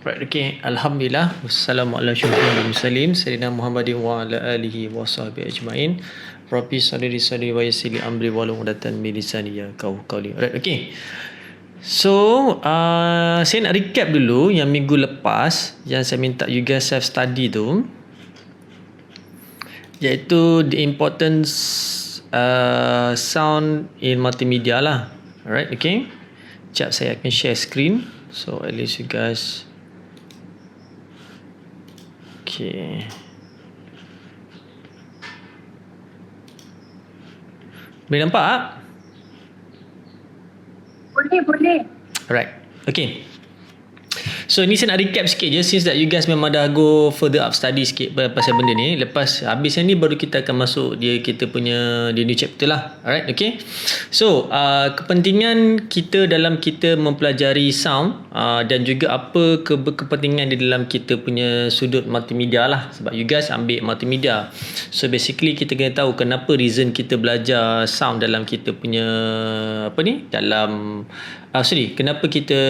Right, okay. Alhamdulillah. Wassalamualaikum warahmatullahi wabarakatuh. Sayyidina Muhammadin wa ala alihi wa sahbihi ajma'in. Rabbi sadri sadri wa yassirli amri wahlul 'uqdatam min lisani yafqahu qawli. Right, okay. So, saya nak recap dulu yang minggu lepas yang saya minta you guys self study tu, iaitu the importance sound in multimedia lah. Alright, okay. Sekejap saya akan share screen. So, at least you guys. Okay. Boleh nampak? Boleh. Alright. Okay. So ni saya nak recap sikit je, since that you guys memang dah go further up study sikit pasal benda ni. Lepas habis yang ni baru kita akan masuk kita punya new chapter lah. Alright, okay. So kepentingan kita dalam kita mempelajari sound dan juga apa kepentingan di dalam kita punya sudut multimedia lah, sebab you guys ambil multimedia. So basically kita kena tahu kenapa reason kita belajar sound dalam kita punya kenapa kita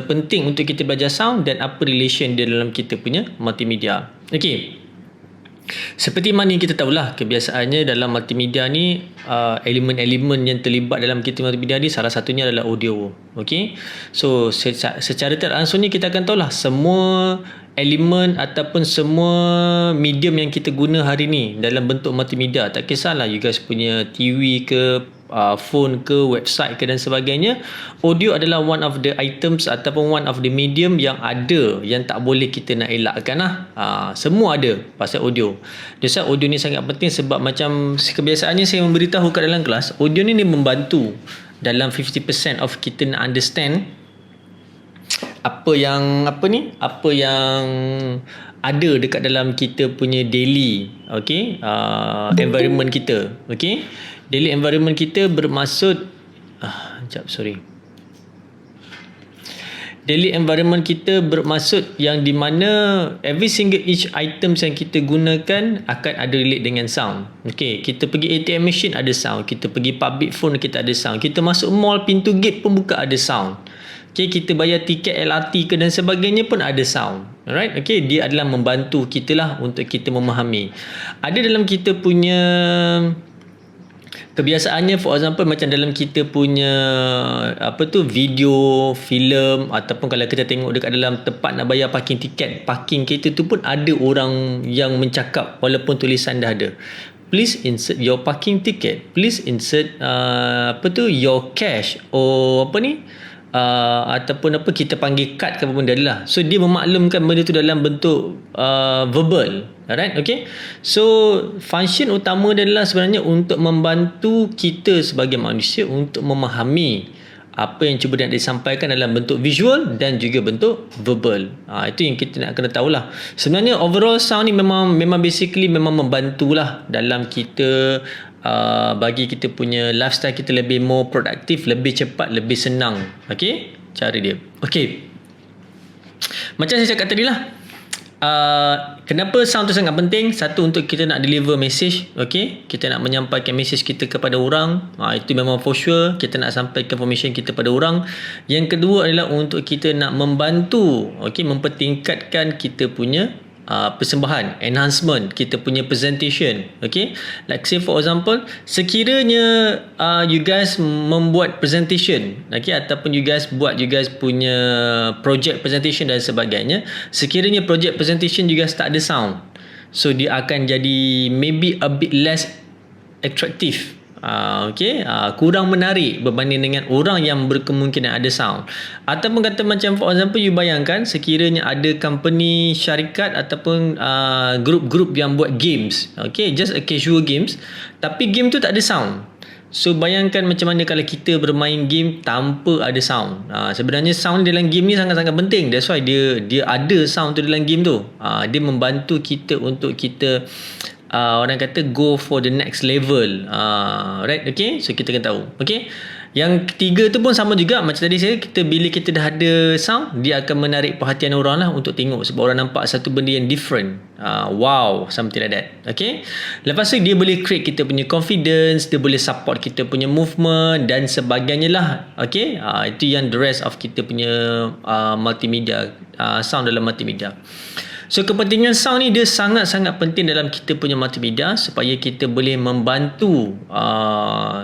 penting untuk kita belajar sound dan apa relation dia dalam kita punya multimedia. Okey. Seperti mana kita tahulah, kebiasaannya dalam multimedia ni elemen-elemen yang terlibat dalam kita multimedia ni salah satunya adalah audio. Okey. So secara tak langsungnya kita akan tahulah semua elemen ataupun semua medium yang kita guna hari ni dalam bentuk multimedia, tak kisahlah you guys punya TV ke, phone ke, website ke dan sebagainya, audio adalah one of the items ataupun one of the medium yang ada, yang tak boleh kita nak elakkan lah. Semua ada pasal audio. Jadi audio ni sangat penting, sebab macam kebiasaannya saya memberitahu kat dalam kelas, audio ni membantu dalam 50% of kita nak understand apa yang ada dekat dalam kita punya daily environment kita. Okay, daily environment kita bermaksud daily environment kita bermaksud yang di mana every single each items yang kita gunakan akan ada relate dengan sound. Okay, kita pergi ATM machine ada sound, kita pergi public phone kita ada sound, kita masuk mall pintu gate pun buka ada sound. Okay, kita bayar tiket LRT ke dan sebagainya pun ada sound. Alright, okay, dia adalah membantu kita lah untuk kita memahami. Ada dalam kita punya kebiasaannya, for example macam dalam kita punya video, filem, ataupun kalau kita tengok dekat dalam tempat nak bayar parking tiket, parking kereta tu pun ada orang yang mencakap walaupun tulisan dah ada. Please insert your parking ticket. Please insert your cash ataupun kita panggil kad ke apa benda lah. So dia memaklumkan benda tu dalam bentuk verbal. Alright, okay. So function utama dia adalah sebenarnya untuk membantu kita sebagai manusia untuk memahami apa yang cuba nak disampaikan dalam bentuk visual dan juga bentuk verbal. Itu yang kita nak kena tahulah. Sebenarnya overall sound ni memang basically memang membantulah dalam kita bagi kita punya lifestyle kita lebih more produktif, lebih cepat, lebih senang. Okey, cara dia. Okey. Macam saya cakap tadi lah. Kenapa sound tu sangat penting? Satu, untuk kita nak deliver message. Okey, kita nak menyampaikan message kita kepada orang. Itu memang for sure kita nak sampaikan information kita pada orang. Yang kedua adalah untuk kita nak membantu, mempertingkatkan kita punya persembahan, enhancement kita punya presentation. Okay, like say for example, sekiranya you guys membuat presentation, ataupun you guys punya project presentation dan sebagainya, sekiranya project presentation you guys tak ada sound, so dia akan jadi maybe a bit less attractive. Kurang menarik berbanding dengan orang yang berkemungkinan ada sound. Ataupun kata macam for example, you bayangkan sekiranya ada company, syarikat ataupun grup-grup yang buat games, just a casual games, tapi game tu tak ada sound. So bayangkan macam mana kalau kita bermain game tanpa ada sound. Sebenarnya sound dalam game ni sangat-sangat penting. That's why dia ada sound tu dalam game tu. Dia membantu kita untuk kita orang kata go for the next level. Right, okay. So kita kena tahu. Okay. Yang ketiga tu pun sama juga macam tadi saya, bila kita dah ada sound, dia akan menarik perhatian orang lah untuk tengok, sebab orang nampak satu benda yang different. Wow, something like that. Okay, lepas tu dia boleh create kita punya confidence, dia boleh support kita punya movement dan sebagainya lah. Okay, itu yang the rest of kita punya multimedia, sound dalam multimedia. So kepentingan sound ni dia sangat-sangat penting dalam kita punya multimedia, supaya kita boleh membantu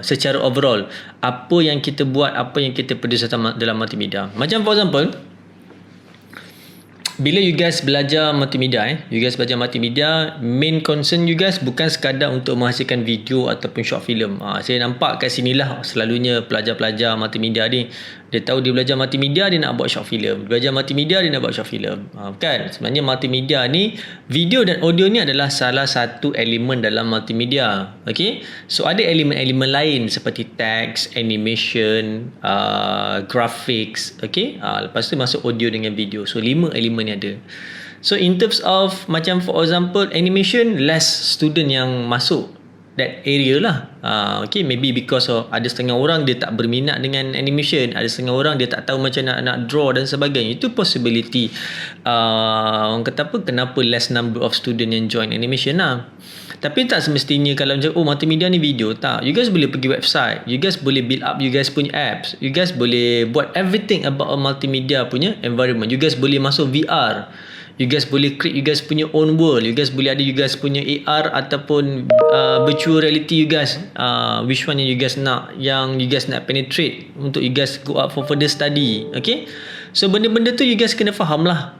secara overall apa yang kita buat, apa yang kita produce dalam multimedia. Macam for example, bila you guys belajar multimedia, main concern you guys bukan sekadar untuk menghasilkan video ataupun short film. Saya nampak kat sinilah selalunya pelajar-pelajar multimedia ni, dia tahu dia belajar multimedia, dia nak buat short film. Belajar multimedia, dia nak buat short film. Kan? Sebenarnya multimedia ni, video dan audio ni adalah salah satu elemen dalam multimedia. Okay? So ada elemen-elemen lain seperti text, animation, graphics. Okay? Lepas tu masuk audio dengan video. So 5 elemen ni ada. So in terms of, macam for example animation, less student yang masuk that area lah. Okay, maybe because of ada setengah orang dia tak berminat dengan animation, ada setengah orang dia tak tahu macam nak draw dan sebagainya. Itu possibility orang kata apa, kenapa less number of student yang join animation lah. Tapi tak semestinya kalau macam multimedia ni video, tak. You guys boleh pergi website, you guys boleh build up you guys punya apps, you guys boleh buat everything about a multimedia punya environment. You guys boleh masuk VR, you guys boleh create you guys punya own world, you guys boleh ada you guys punya AR ataupun virtual reality you guys, which one yang you guys nak penetrate untuk you guys go up for further study. Okay, so benda-benda tu you guys kena faham lah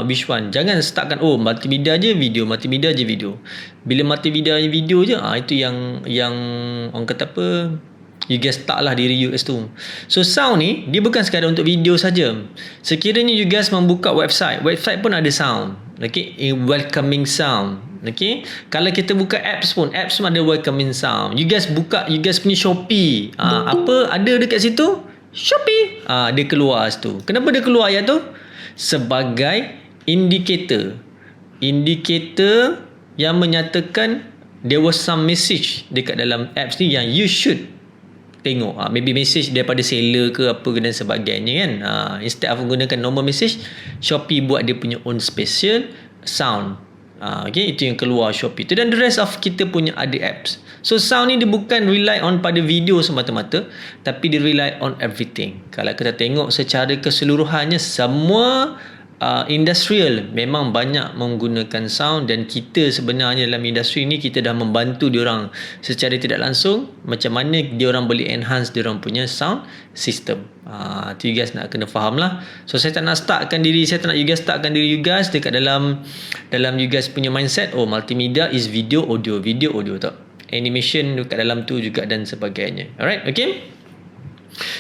which one. Jangan startkan multimedia je video, multimedia je video. Bila multimedia je video je, itu yang orang kata apa, you guys start lah diri you guys tu. So sound ni dia bukan sekadar untuk video saja. Sekiranya you guys membuka website pun ada sound. Okay, welcoming sound. Okay, kalau kita buka apps pun ada welcoming sound. You guys buka you guys punya Shopee, apa ada dekat situ? Shopee. Dia keluar situ. Kenapa dia keluar ayat tu? Sebagai indikator yang menyatakan there was some message dekat dalam apps ni yang you should tengok. Maybe message daripada seller ke apa dan sebagainya kan. Instead of menggunakan normal message, Shopee buat dia punya own special sound. Okay, itu yang keluar Shopee tu. Dan the rest of kita punya ada apps. So sound ni dia bukan rely on pada video semata-mata, tapi dia rely on everything. Kalau kita tengok secara keseluruhannya, semua industrial memang banyak menggunakan sound, dan kita sebenarnya dalam industri ni kita dah membantu diorang secara tidak langsung macam mana diorang boleh enhance diorang punya sound system. Tu you guys nak kena faham lah. So saya tak nak you guys startkan diri you guys dekat dalam you guys punya mindset multimedia is video audio tak, animation dekat dalam tu juga dan sebagainya. Alright, okay.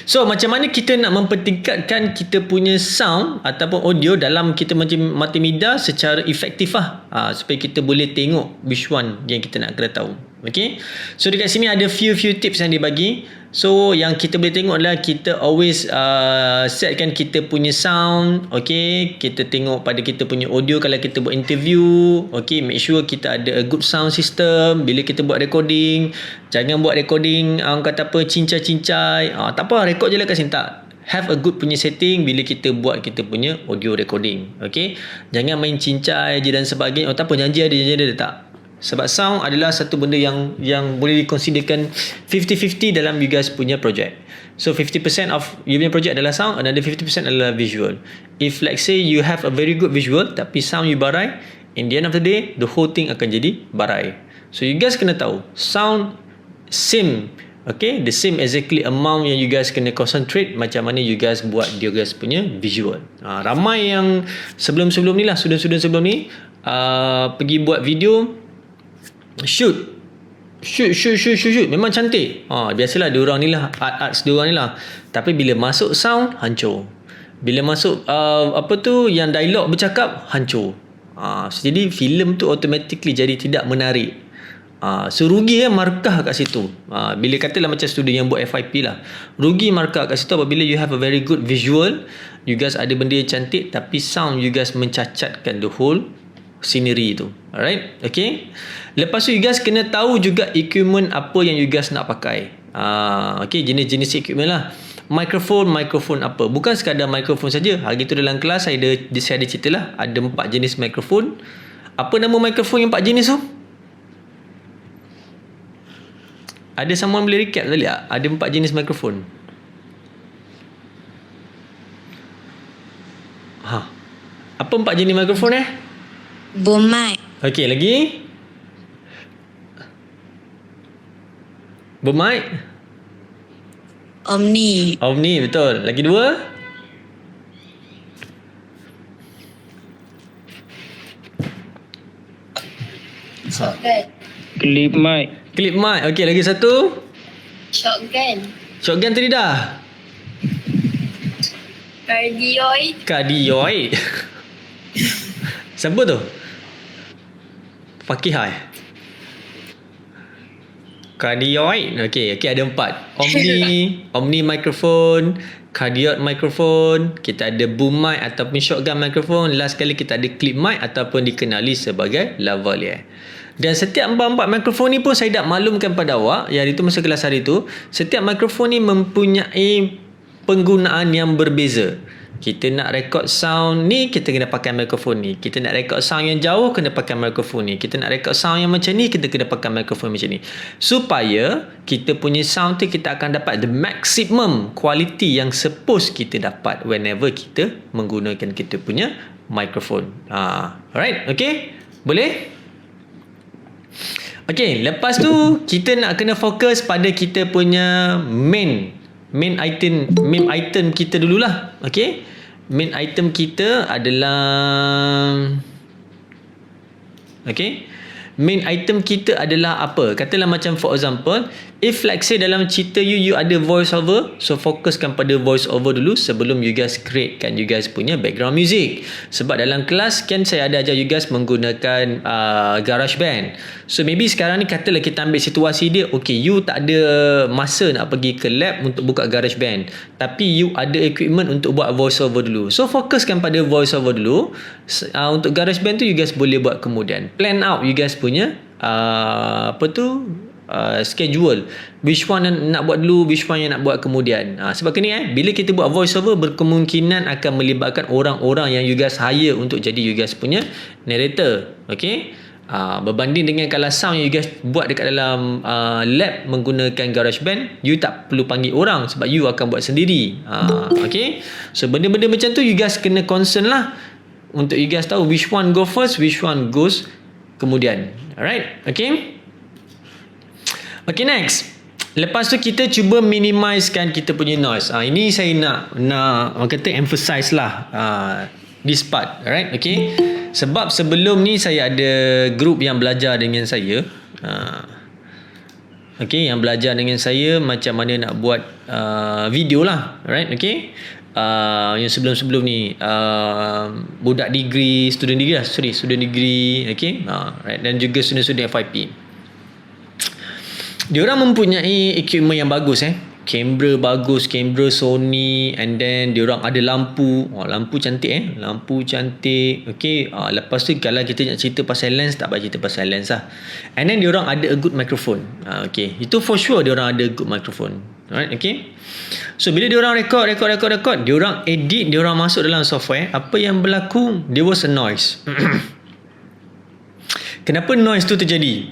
So macam mana kita nak mempertingkatkan kita punya sound ataupun audio dalam kita multimedia secara efektif lah, supaya kita boleh tengok which one yang kita nak kena tahu. Okay, so dekat sini ada few tips yang dibagi. So yang kita boleh tengok adalah kita always setkan kita punya sound. Okay, kita tengok pada kita punya audio kalau kita buat interview. Okay, make sure kita ada a good sound system. Bila kita buat recording, jangan buat recording orang kata apa cincai-cincai. Tak apa, record je lah kat sini. Tak, have a good punya setting bila kita buat kita punya audio recording. Okay, jangan main cincai je dan sebagainya. Tak apa, janji ada tak. Sebab sound adalah satu benda yang boleh dikonsiderkan 50-50 dalam you guys punya project. So 50% of you punya project adalah sound, another 50% adalah visual. If like say you have a very good visual tapi sound you barai, in the end of the day the whole thing akan jadi barai. So you guys kena tahu sound same, okay, the same exactly amount yang you guys kena concentrate macam mana you guys buat dia guys punya visual. Ramai yang sebelum ni lah, student sebelum ni pergi buat video, shoot memang cantik. Biasalah diorang ni lah, arts diorang ni lah. Tapi bila masuk sound, hancur. Bila masuk yang dialog bercakap, hancur. Jadi filem tu automatically jadi tidak menarik. So rugi markah kat situ. Bila katalah macam student yang buat FYP lah, rugi markah kat situ apabila you have a very good visual, you guys ada benda yang cantik, tapi sound you guys mencacatkan the whole scenery tu. Alright, okay. Lepas tu you guys kena tahu juga equipment apa yang you guys nak pakai. Okay, jenis-jenis equipment lah. Mikrofon apa? Bukan sekadar mikrofon saja. Hari tu dalam kelas saya ada cerita lah. Ada 4 jenis mikrofon. Apa nama mikrofon yang 4 jenis tu? Ada someone boleh recap tadi tak? Ada 4 jenis mikrofon. Apa 4 jenis mikrofon Boom mic. Okey, lagi? Bermic? Omni, betul. Lagi 2? shotgun, Clip mic. Clip mic. Okey, lagi 1? shotgun, Shotgun tadi dah. Cardioid. Siapa tu? Fakihah Cardioid. Okey, ada 4. Omni microphone, cardioid microphone, kita ada boom mic ataupun shotgun microphone, last kali kita ada clip mic ataupun dikenali sebagai lavalier. Dan setiap 4 mikrofon ni pun saya dah maklumkan pada awak, yang itu masa kelas hari tu, setiap mikrofon ni mempunyai penggunaan yang berbeza. Kita nak record sound ni, kita kena pakai mikrofon ni. Kita nak record sound yang jauh, kena pakai mikrofon ni. Kita nak record sound yang macam ni, kita kena pakai mikrofon macam ni. Supaya kita punya sound tu kita akan dapat the maximum quality yang suppose kita dapat whenever kita menggunakan kita punya mikrofon. Alright, okay? Boleh? Okay, lepas tu kita nak kena fokus pada kita punya main item kita dululah. Okay, main item kita adalah main item kita adalah apa? Katalah macam for example, if like say dalam cerita you ada voice over, so fokuskan pada voice over dulu sebelum you guys createkan you guys punya background music. Sebab dalam kelas kan saya ada ajar you guys menggunakan GarageBand. So maybe sekarang ni katalah kita ambil situasi dia, okay, you tak ada masa nak pergi ke lab untuk buka GarageBand, tapi you ada equipment untuk buat voice over dulu. So fokuskan pada voice over dulu. Untuk GarageBand tu you guys boleh buat kemudian. Plan out you guys punya schedule, which one yang nak buat dulu, which one yang nak buat kemudian. Sebab ni bila kita buat voice over, berkemungkinan akan melibatkan orang-orang yang you guys hire untuk jadi you guys punya narrator. Okay, berbanding dengan kalau sound yang you guys buat dekat dalam lab menggunakan GarageBand, you tak perlu panggil orang sebab you akan buat sendiri. Okay, so benda-benda macam tu you guys kena concern lah untuk you guys tahu which one go first, which one goes kemudian. Alright, okay. Okay, next. Lepas tu kita cuba minimizekan kita punya noise. Ini saya nak orang kata emphasize lah this part. Alright, okay. Sebab sebelum ni saya ada group yang belajar dengan saya. Okay, yang belajar dengan saya macam mana nak buat video lah. Alright, okay. Yang sebelum-sebelum ni budak degree, student degree, okay. Right, dan juga student-student FYP. Diorang mempunyai equipment yang bagus kamera bagus, kamera Sony, and then diorang ada lampu. Lampu cantik lampu cantik. Okay, lepas tu kalau kita nak cerita pasal lens, tak payah cerita pasal lens lah. And then diorang ada a good microphone. Okay, itu for sure diorang ada good microphone. Alright, okay. So bila diorang record, diorang edit, diorang masuk dalam software, apa yang berlaku, there was a noise. Kenapa noise tu terjadi?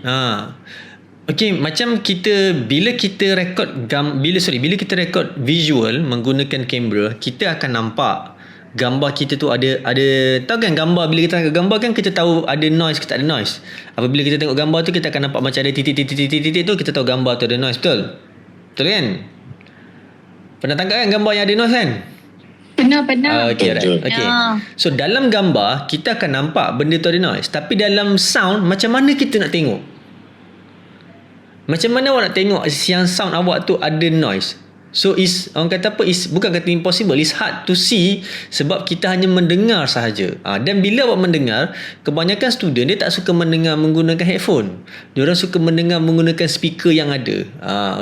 Okay, macam bila kita record visual menggunakan kamera, kita akan nampak gambar kita tu ada tahu kan gambar, bila kita tengok gambar kan kita tahu ada noise ke tak ada noise. Apabila kita tengok gambar tu, kita akan nampak macam ada titik-titik tu, kita tahu gambar tu ada noise, betul kan? Pernah tangkap kan gambar yang ada noise kan? Pernah. Okay, right. Okay. So dalam gambar kita akan nampak benda tu ada noise, tapi dalam sound macam mana kita nak tengok? Macam mana awak nak tengok yang sound awak tu ada noise? So orang kata apa, bukan kata impossible, it's hard to see sebab kita hanya mendengar sahaja. Dan bila awak mendengar, kebanyakan student dia tak suka mendengar menggunakan headphone. Dia orang suka mendengar menggunakan speaker yang ada.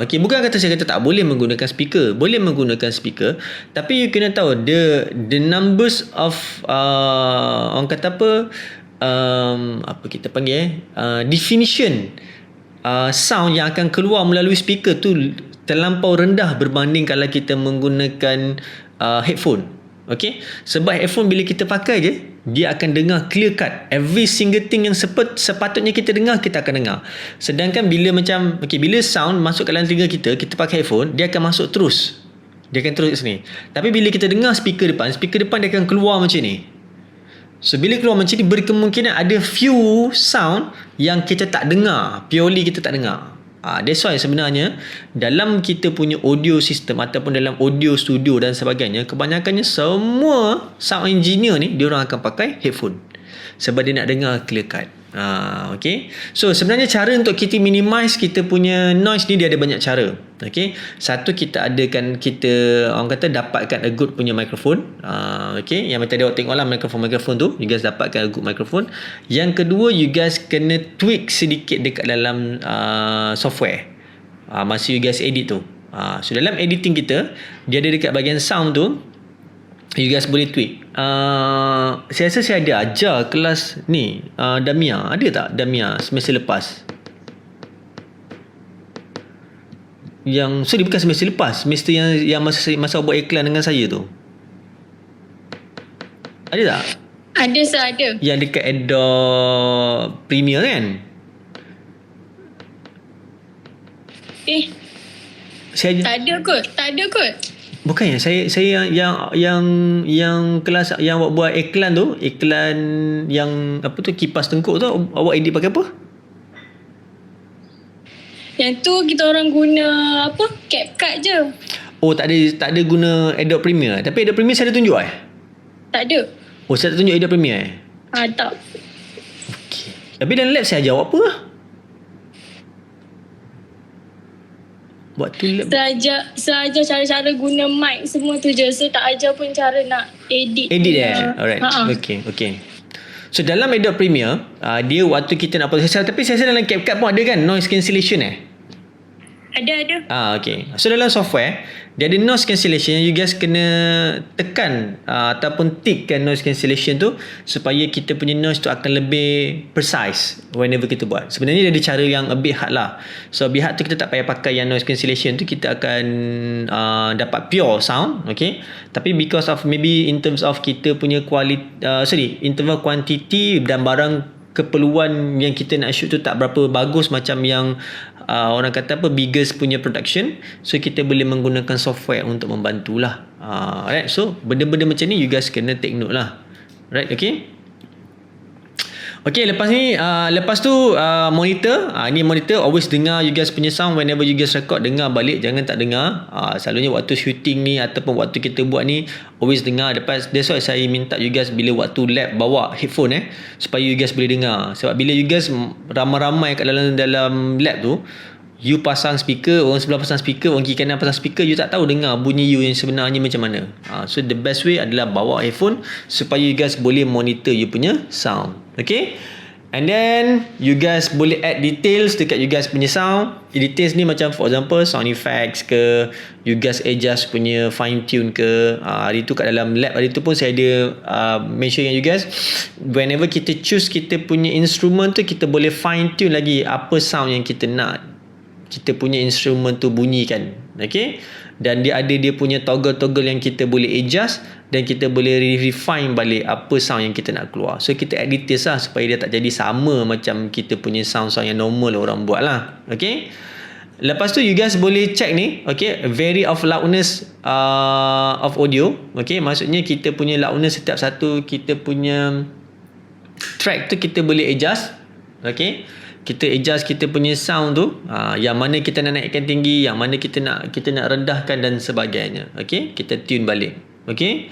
Okay, bukan kata saya kata tak boleh menggunakan speaker, boleh menggunakan speaker, tapi you kena tahu the numbers of orang kata apa kita panggil definition sound yang akan keluar melalui speaker tu terlampau rendah berbanding kalau kita menggunakan headphone. Okay, sebab headphone bila kita pakai je, dia akan dengar clear cut. Every single thing yang sepatutnya kita dengar, kita akan dengar. Sedangkan bila bila sound masuk ke dalam telinga kita, kita pakai headphone, dia akan masuk terus. Dia akan terus kat sini. Tapi bila kita dengar speaker depan dia akan keluar macam ni. So bila keluar macam ni, berkemungkinan ada few sound yang kita tak dengar, purely kita tak dengar. That's why sebenarnya dalam kita punya audio system ataupun dalam audio studio dan sebagainya, kebanyakannya semua sound engineer ni dia orang akan pakai headphone sebab dia nak dengar clear cut. Okay. So sebenarnya cara untuk kita minimize kita punya noise ni, dia ada banyak cara. Okay. Satu, kita adakan, orang kata dapatkan a good punya mikrofon. Okay. Yang tadi awak tengok lah mikrofon tu, you guys dapatkan a good mikrofon. Yang kedua, you guys kena tweak sedikit dekat dalam software masa you guys edit tu. So dalam editing kita, dia ada dekat bahagian sound tu, you guys boleh tweak. Saya rasa saya ada ajar kelas ni, Damia. Ada tak Damia semester lepas? Sorry, bukan semester lepas, semester yang masa buat iklan dengan saya tu. Ada tak? Ada sah, ada. Yang dekat Adobe Premiere kan? Tak ada kot. Bukan saya yang kelas yang awak buat iklan tu, iklan yang apa tu, kipas tengkuk tu, awak edit pakai apa? Yang tu kita orang guna apa? CapCut je. Oh, tak ada guna Adobe Premiere. Tapi Adobe Premiere saya ada tunjuk Tak ada. Oh, saya tak tunjuk Adobe Premiere Tak. Okey. Tapi dalam lab saya ajar awak apa lah? Waktu lab Sahaja cara-cara guna mic semua tu je. So tak ajar pun cara nak edit. Alright. Okay. So dalam Adobe Premiere, dia waktu kita nak tapi saya rasa dalam CapCut pun ada kan noise cancellation Ada. Okay. So dalam software, dia ada noise cancellation yang you guys kena tekan ataupun tickkan noise cancellation tu supaya kita punya noise tu akan lebih precise whenever kita buat. Sebenarnya dia ada cara yang a bit hard lah. So a bit hard tu kita tak payah pakai yang noise cancellation tu, kita akan dapat pure sound. Okay. Tapi because of maybe in terms of kita punya in terms of quantity dan barang keperluan yang kita nak shoot tu tak berapa bagus macam yang orang kata biggest punya production, so kita boleh menggunakan software untuk membantulah. Right, so benda-benda macam ni you guys kena take note lah. Right, okay. Okay, lepas tu monitor. Ni monitor, always dengar you guys punya sound whenever you guys record, dengar balik, jangan tak dengar. Selalunya waktu shooting ni ataupun waktu kita buat ni, always dengar. That's why saya minta you guys bila waktu lab bawa headphone supaya you guys boleh dengar. Sebab bila you guys ramai-ramai kat dalam lab tu, you pasang speaker, orang sebelah pasang speaker, orang kiri kanan pasang speaker, you tak tahu dengar bunyi you yang sebenarnya macam mana. So the best way adalah bawa headphone supaya you guys boleh monitor you punya sound. Okay. And then you guys boleh add details dekat you guys punya sound. Details ni macam for example sound effects ke, you guys adjust punya fine tune ke. Hari tu kat dalam lab hari tu pun saya ada mention dengan you guys, whenever kita choose kita punya instrument tu, kita boleh fine tune lagi apa sound yang kita nak kita punya instrumen tu bunyikan. Okay. Dan dia punya toggle-toggle yang kita boleh adjust dan kita boleh refine balik apa sound yang kita nak keluar. So kita add details lah supaya dia tak jadi sama macam kita punya sound-sound yang normal orang buat lah. Okay. Lepas tu you guys boleh check ni. Okay. Vary of loudness of audio. Okay. Maksudnya kita punya loudness setiap satu kita punya track tu kita boleh adjust. Okay. Kita adjust kita punya sound tu, yang mana kita nak naikkan tinggi, yang mana kita nak rendahkan dan sebagainya. Okay, kita tune balik. Okay,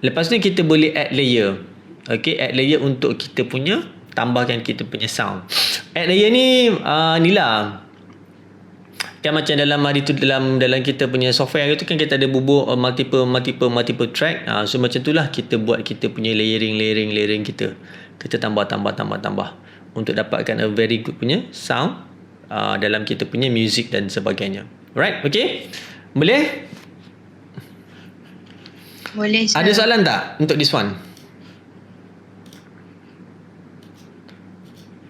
lepas tu kita boleh add layer. Okay, add layer untuk kita punya tambahkan kita punya sound. Add layer ni ni lah kan macam dalam hari tu dalam kita punya software tu kan kita ada bubuh multiple track. So macam tu lah kita buat kita punya layering kita tambah untuk dapatkan a very good punya sound dalam kita punya music dan sebagainya. Alright, okay? Boleh? Boleh. Ada soalan tak untuk this one?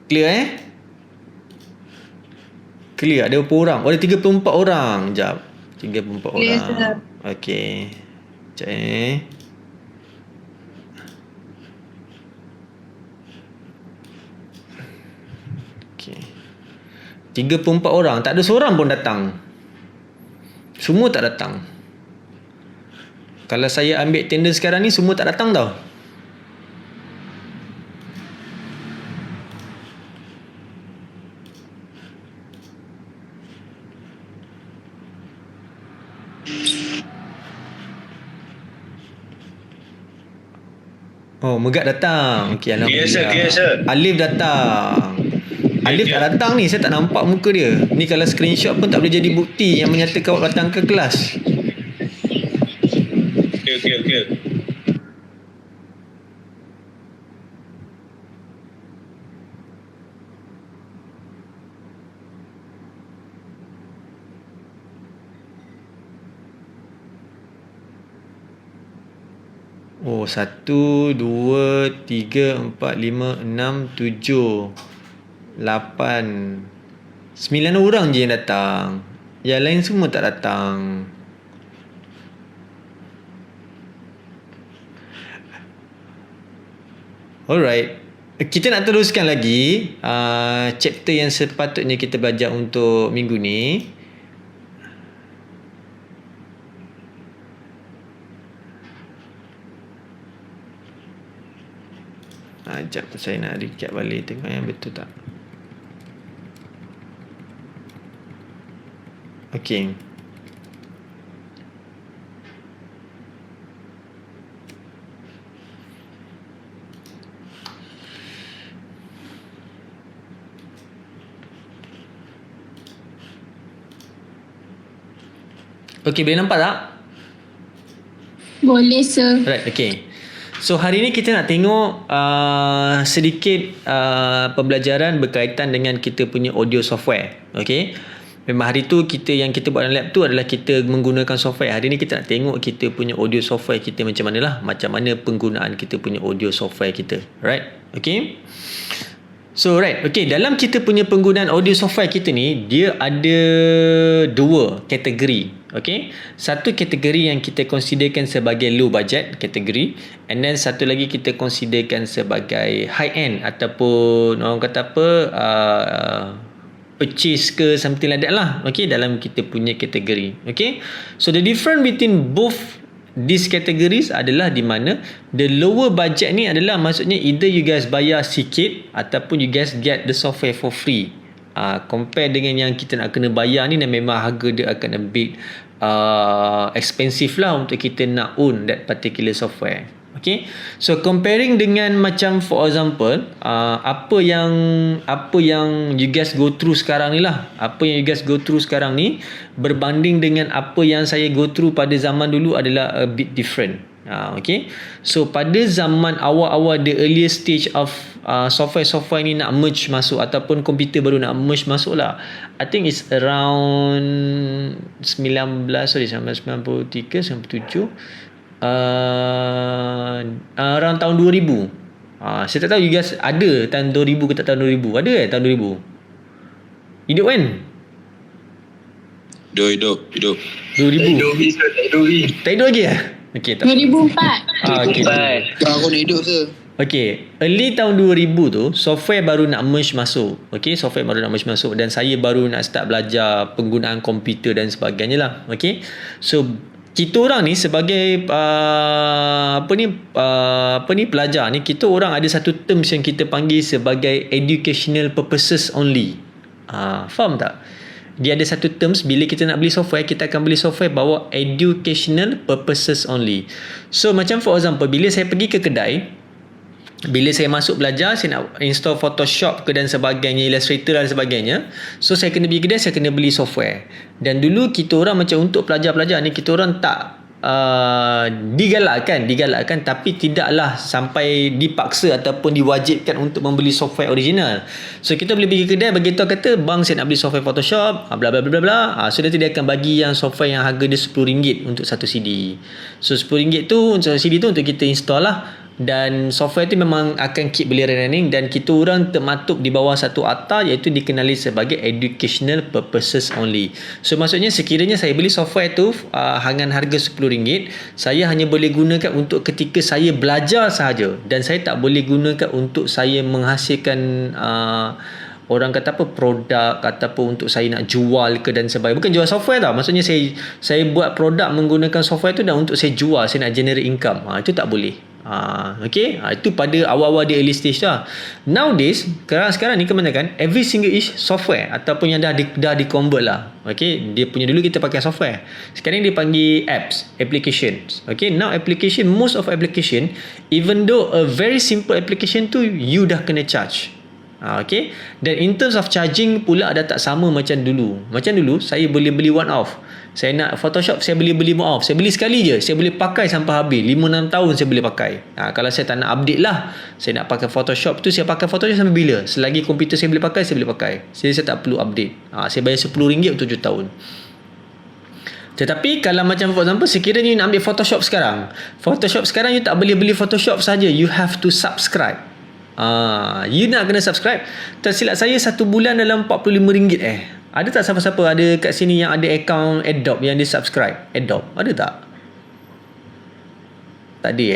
Clear Clear. Ada berapa orang? Oh, ada 34 orang. Sekejap. 34 Clear, orang. sir. Okey. Sekejap Okey. 34 orang, tak ada seorang pun datang. Semua tak datang. Kalau saya ambil attendance sekarang ni, semua tak datang tau. Oh, Megat datang. Okey, Clear sir, alhamdulillah. clear sir. Alif datang. Alif tak datang ni, saya tak nampak muka dia. Ni kalau screenshot pun tak boleh jadi bukti yang menyatakan awak datang ke kelas. Clear. Oh, 1, 2, 3, 4, 5, 6, 7, 8, 9 orang je yang datang. Yang lain semua tak datang. Alright. Kita nak teruskan lagi chapter yang sepatutnya kita belajar untuk minggu ni. Sekejap, saya nak recap balik tengok yang betul tak. Okey. Okey, boleh nampak tak? Boleh sir. Right, okay. So hari ni kita nak tengok sedikit pembelajaran berkaitan dengan kita punya audio software. Okay. Memang hari tu yang kita buat dalam lab tu adalah kita menggunakan software. Hari ni kita nak tengok kita punya audio software kita macam mana lah. Macam mana penggunaan kita punya audio software kita. Right. Okay. So right, okay, dalam kita punya penggunaan audio software kita ni, dia ada dua kategori. Okay, satu kategori yang kita considerkan sebagai low budget kategori, and then satu lagi kita considerkan sebagai high end ataupun orang kata apa, purchase ke something like that lah. Okay, dalam kita punya kategori. Okay, so the difference between both these categories adalah di mana the lower budget ni adalah maksudnya either you guys bayar sikit ataupun you guys get the software for free. Compare dengan yang kita nak kena bayar ni, dan memang harga dia akan a bit expensive lah untuk kita nak own that particular software. Okay, so comparing dengan macam for example apa yang you guys go through sekarang ni lah, apa yang you guys go through sekarang ni berbanding dengan apa yang saya go through pada zaman dulu adalah a bit different. Okay, so pada zaman awal-awal the earlier stage of software ni nak merge masuk ataupun komputer baru nak merge masuk lah, I think it's around 1993, 97, around tahun 2000. Saya tak tahu you guys ada tahun 2000 ke tak tahun 2000. Ada tahun 2000? Hidup kan? Hidup. 2000. Tak hidup lagi lah? Okay, tak. 2004. Okay. Aku nak hidup sir. Okay, early tahun 2000 tu software baru nak merge masuk. Okay, software baru nak merge masuk dan saya baru nak start belajar penggunaan komputer dan sebagainya lah. Okay, so kita orang ni sebagai pelajar ni, kita orang ada satu terms yang kita panggil sebagai educational purposes only. Faham tak? Dia ada satu terms, bila kita nak beli software, kita akan beli software bawa educational purposes only. So macam for example, bila saya pergi ke kedai, bila saya masuk belajar, saya nak install Photoshop ke dan sebagainya, Illustrator dan sebagainya, so saya kena pergi kedai, saya kena beli software. Dan dulu kita orang macam untuk pelajar-pelajar ni, kita orang tak digalakkan tapi tidaklah sampai dipaksa ataupun diwajibkan untuk membeli software original. So kita boleh pergi kedai, begitu kata bang saya nak beli software Photoshop bla bla bla bla, so nanti dia akan bagi yang software yang harga dia RM10 untuk satu CD. So RM10 tu untuk CD tu untuk kita install lah. dan software tu memang akan keep boleh running, dan kita orang termaktub di bawah satu atau iaitu dikenali sebagai educational purposes only. So maksudnya sekiranya saya beli software tu dengan harga RM10, saya hanya boleh gunakan untuk ketika saya belajar sahaja, dan saya tak boleh gunakan untuk saya menghasilkan orang kata apa, produk ataupun untuk saya nak jual ke dan sebagainya. Bukan jual software tau, maksudnya saya buat produk menggunakan software tu dan untuk saya jual, saya nak generate income. Itu tak boleh. Okay, itu pada awal-awal di early stage lah. Nowadays sekarang ni kebanyakan every single is software ataupun yang dah di convert lah. Okay, dia punya dulu kita pakai software, sekarang dia panggil apps, applications. Okay, now application, most of application, even though a very simple application tu you dah kena charge. Okay, dan in terms of charging pula dah tak sama macam dulu. Macam dulu saya boleh beli one off. Saya nak Photoshop, saya boleh beli one off. Saya beli sekali je, saya boleh pakai sampai habis. 5-6 tahun saya boleh pakai. Kalau saya tak nak update lah, saya nak pakai Photoshop tu, saya pakai Photoshop sampai bila? Selagi komputer saya boleh pakai, saya boleh pakai. Saya tak perlu update. Saya bayar RM10 untuk 7 tahun. Tetapi kalau macam for example, sekiranya you nak ambil Photoshop sekarang you tak boleh beli Photoshop saja, you have to subscribe. You nak kena subscribe. Tersilap saya satu bulan dalam RM45. Ada tak siapa-siapa ada kat sini yang ada account Adobe yang dia subscribe Adobe? Ada tak? Tak ada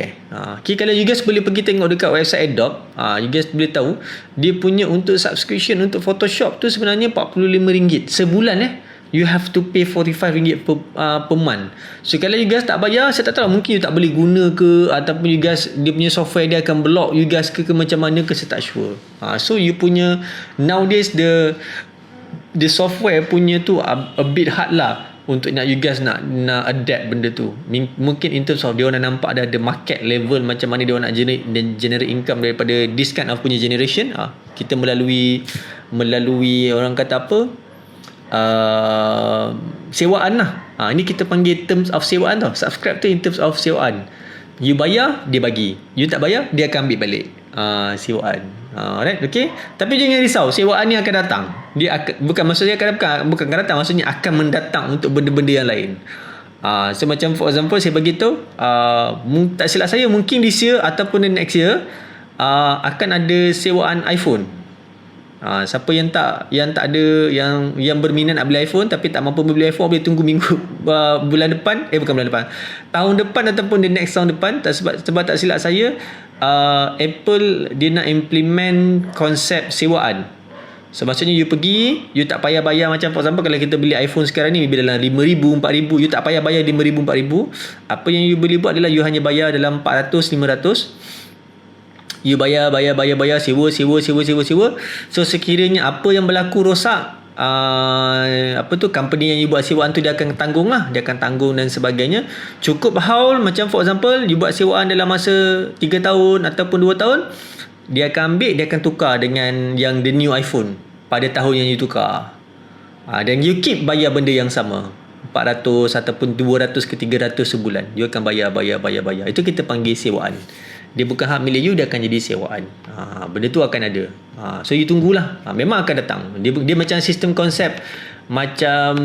okay, kalau you guys boleh pergi tengok dekat website Adobe, you guys boleh tahu dia punya untuk subscription untuk Photoshop tu sebenarnya RM45 sebulan. You have to pay RM45 per month. So kalau you guys tak bayar, saya tak tahu, mungkin you tak boleh guna ke, ataupun you guys dia punya software dia akan block you guys ke macam mana ke, saya tak sure. So you punya nowadays the software punya tu a bit hard lah untuk nak you guys nak adapt benda tu. Mungkin in terms of dia orang nampak ada market level macam mana dia orang nak generate income daripada this kind of punya generation. Kita melalui orang kata apa, sewaan lah. Ini kita panggil terms of sewaan tau. Subscribe tu in terms of sewaan. You bayar, dia bagi. You tak bayar, dia akan ambil balik sewaan. Alright, okay. Tapi jangan risau, sewaan ni akan datang. Dia bukan maksudnya bukan akan datang, maksudnya akan mendatang untuk benda-benda yang lain. So macam for example, saya bagi tahu, tak silap saya mungkin this year ataupun the next year akan ada sewaan iPhone. Siapa yang tak ada yang berminat nak beli iPhone tapi tak mampu beli iPhone, boleh tunggu bulan depan, bukan bulan depan, tahun depan ataupun the next tahun depan. Sebab tak silap saya, Apple dia nak implement konsep sewaan. So maksudnya you pergi, you tak payah bayar. Macam for example, kalau kita beli iPhone sekarang ni maybe dalam RM5,000, RM4,000, you tak payah bayar RM5,000, RM4,000. Apa yang you boleh buat adalah you hanya bayar dalam RM400, RM500. You bayar, sewa. So sekiranya apa yang berlaku rosak, company yang you buat sewaan tu dia akan tanggung lah. Dia akan tanggung dan sebagainya. Cukup haul, macam for example, you buat sewaan dalam masa 3 tahun ataupun 2 tahun, dia akan ambil, dia akan tukar dengan yang the new iPhone pada tahun yang you tukar. Dan you keep bayar benda yang sama, 400 ataupun 200 ke 300 sebulan. You akan bayar. Itu kita panggil sewaan. Dia bukan hak milik you, dia akan jadi sewaan. Benda tu akan ada. So you tunggulah. Memang akan datang. Dia macam sistem konsep macam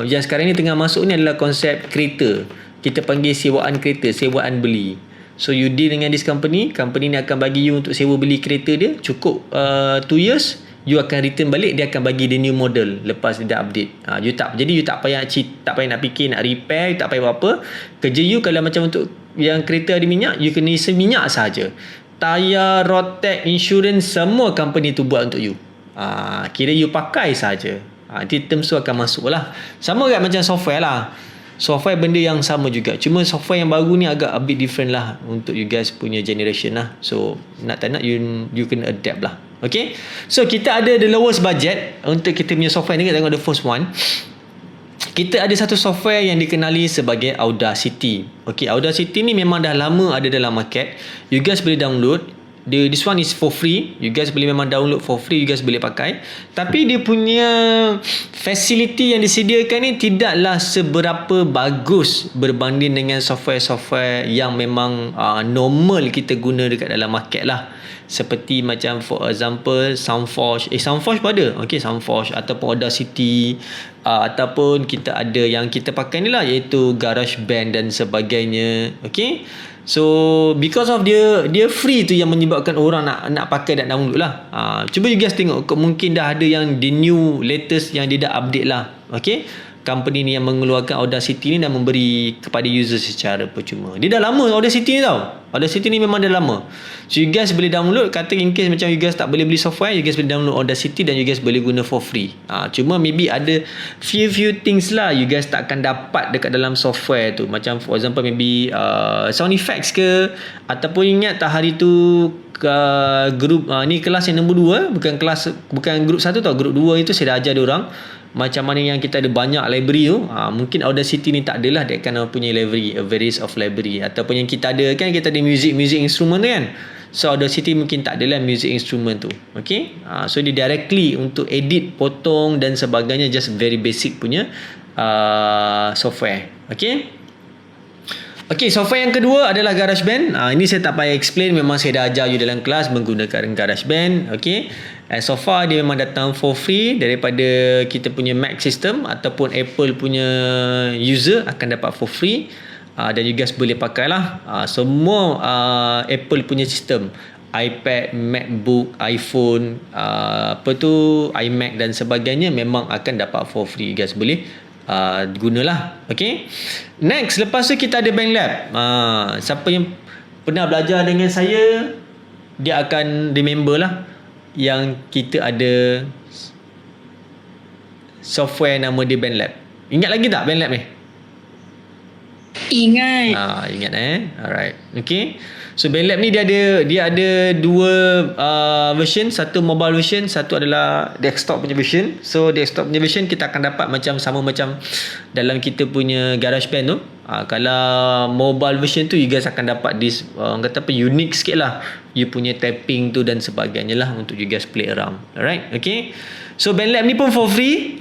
yang sekarang ni tengah masuk ni adalah konsep kereta. Kita panggil sewaan kereta, sewaan beli. So you deal dengan this company ni akan bagi you untuk sewa beli kereta dia. Cukup 2 years, you akan return balik, dia akan bagi dia new model lepas dia dah update. Jadi you tak payah nak fikir nak repair, tak payah apa. Kerja you kalau macam untuk yang kereta ada minyak, you kena isi minyak sahaja. Tayar, road tax, insurance, semua company tu buat untuk you. Kira you pakai sahaja. Nanti terms tu akan masuk lah. Sama macam software lah. Software benda yang sama juga. Cuma software yang baru ni agak a bit different lah untuk you guys punya generation lah. So nak tak nak you kena adapt lah. Okay. So kita ada the lowest budget untuk kita punya software ni. Kita tengok the first one. Kita ada satu software yang dikenali sebagai Audacity. Okay, Audacity ni memang dah lama ada dalam market. You guys boleh download. This one is for free. You guys boleh memang download for free. You guys boleh pakai. Tapi dia punya facility yang disediakan ni tidaklah seberapa bagus berbanding dengan software-software yang memang normal kita guna dekat dalam market lah. Seperti macam for example Soundforge. Soundforge pun ada. Okay, Soundforge ataupun Audacity. ataupun kita ada yang kita pakai ni lah, iaitu GarageBand dan sebagainya. Okay, so because of dia free tu yang menyebabkan orang nak pakai dan download lah. Cuba you guys tengok, mungkin dah ada yang the new latest yang dia dah update lah. Okay, company ni yang mengeluarkan Audacity ni dan memberi kepada user secara percuma. Dia dah lama Audacity ni tau. Audacity ni memang dah lama. So you guys boleh download, kata in case macam you guys tak boleh beli software, you guys boleh download Audacity dan you guys boleh guna for free. Cuma maybe ada few things lah you guys tak akan dapat dekat dalam software tu. Macam for example maybe sound effects ke, ataupun ingat tak hari tu grup ni kelas yang nombor 2, bukan grup 1 tau, grup 2 itu saya dah ajar dia orang macam mana yang kita ada banyak library tu. Mungkin Audacity ni tak adalah, dia akan punya library, a various of library. Ataupun yang kita ada kan, kita ada music instrument tu kan. So Audacity mungkin tak adalah music instrument tu. Okay, so dia directly untuk edit, potong dan sebagainya, just very basic punya software. Okay, software yang kedua adalah GarageBand. Ini saya tak payah explain, memang saya dah ajar you dalam kelas menggunakan GarageBand. Okay, so far dia memang datang for free daripada kita punya Mac system ataupun Apple punya user akan dapat for free. Dan you guys boleh pakai lah semua Apple punya sistem, iPad, MacBook, iPhone, iMac dan sebagainya, memang akan dapat for free. You guys boleh gunalah. Okay, next, lepas tu kita ada BandLab. Siapa yang pernah belajar dengan saya, dia akan remember lah yang kita ada software nama dia BandLab. Ingat lagi tak BandLab ni? Ingat. Ingat alright. Okay, so BandLab ni dia ada dua version, satu mobile version, satu adalah desktop punya version. So desktop punya version kita akan dapat macam sama macam dalam kita punya GarageBand tu. Kalau mobile version tu you guys akan dapat this orang kata apa, unique sikit lah, you punya tapping tu dan sebagainya lah untuk you guys play around. Alright, okay. So BandLab ni pun for free.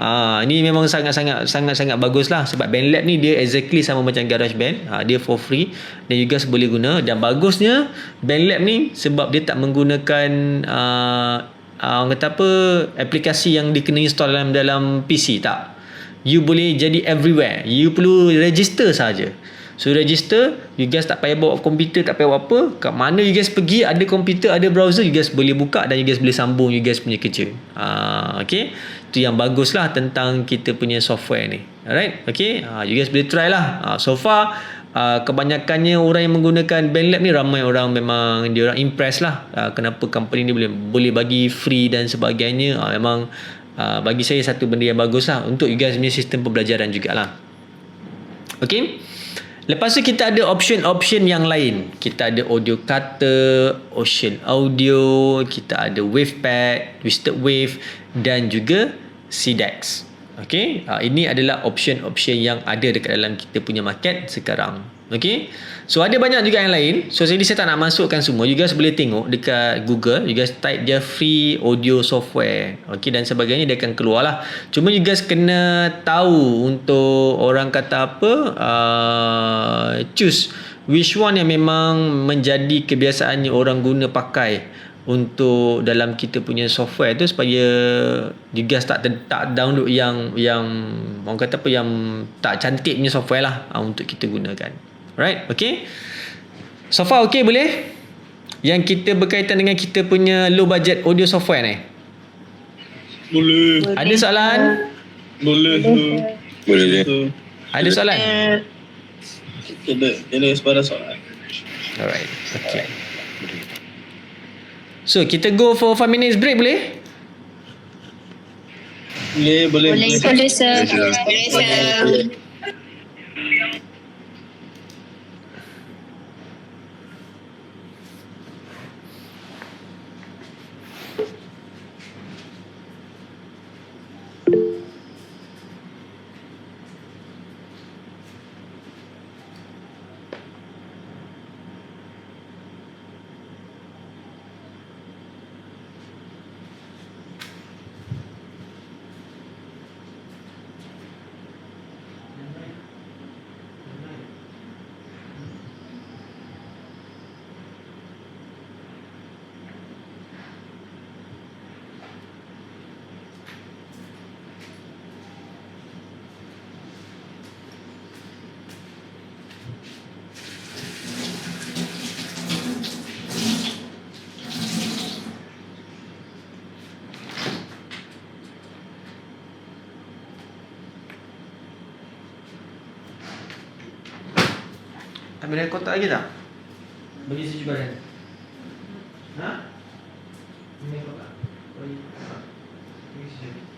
Ni memang sangat bagus lah, sebab BandLab ni dia exactly sama macam GarageBand. Dia for free dan you guys boleh guna. Dan bagusnya BandLab ni sebab dia tak menggunakan orang kata apa, aplikasi yang dikena install dalam PC, tak. You boleh jadi everywhere. You perlu register saja. So register, you guys tak payah bawa komputer, tak payah buat apa. Kat mana you guys pergi, ada komputer, ada browser, you guys boleh buka dan you guys boleh sambung you guys punya kerja. Okay, itu yang bagus lah tentang kita punya software ni. Alright, okay, you guys boleh try lah. So far kebanyakannya orang yang menggunakan BandLab ni, ramai orang memang dia orang impress lah. Kenapa company ni boleh bagi free dan sebagainya. Memang bagi saya satu benda yang bagus lah untuk you guys punya sistem pembelajaran jugalah. Okay, lepas tu kita ada option yang lain. Kita ada audio cutter, Ocean Audio, kita ada WavePad, Twisted Wave dan juga CDEX. Okay, ini adalah option yang ada dekat dalam kita punya market sekarang. Okay, so ada banyak juga yang lain. So jadi saya tak nak masukkan semua. You guys boleh tengok dekat Google, you guys type je free audio software, okay, dan sebagainya, dia akan keluar lah. Cuma you guys kena tahu untuk orang kata apa, choose which one yang memang menjadi kebiasaannya orang guna pakai untuk dalam kita punya software tu, supaya you guys tak download yang orang kata apa, yang tak cantik punya software lah untuk kita gunakan. Right, okay. So far okay boleh? Yang kita berkaitan dengan kita punya low budget audio software ni. Boleh. Ada soalan? Boleh. Ada soalan? Ada sebarang soalan. Alright, okay. So kita go for 5 minutes break boleh? Boleh. Boleh sir. Boleh kotak lagi tak? Bagi saya juga kan. Ha? Ini kotak. Bagi kotak. Bagi saya.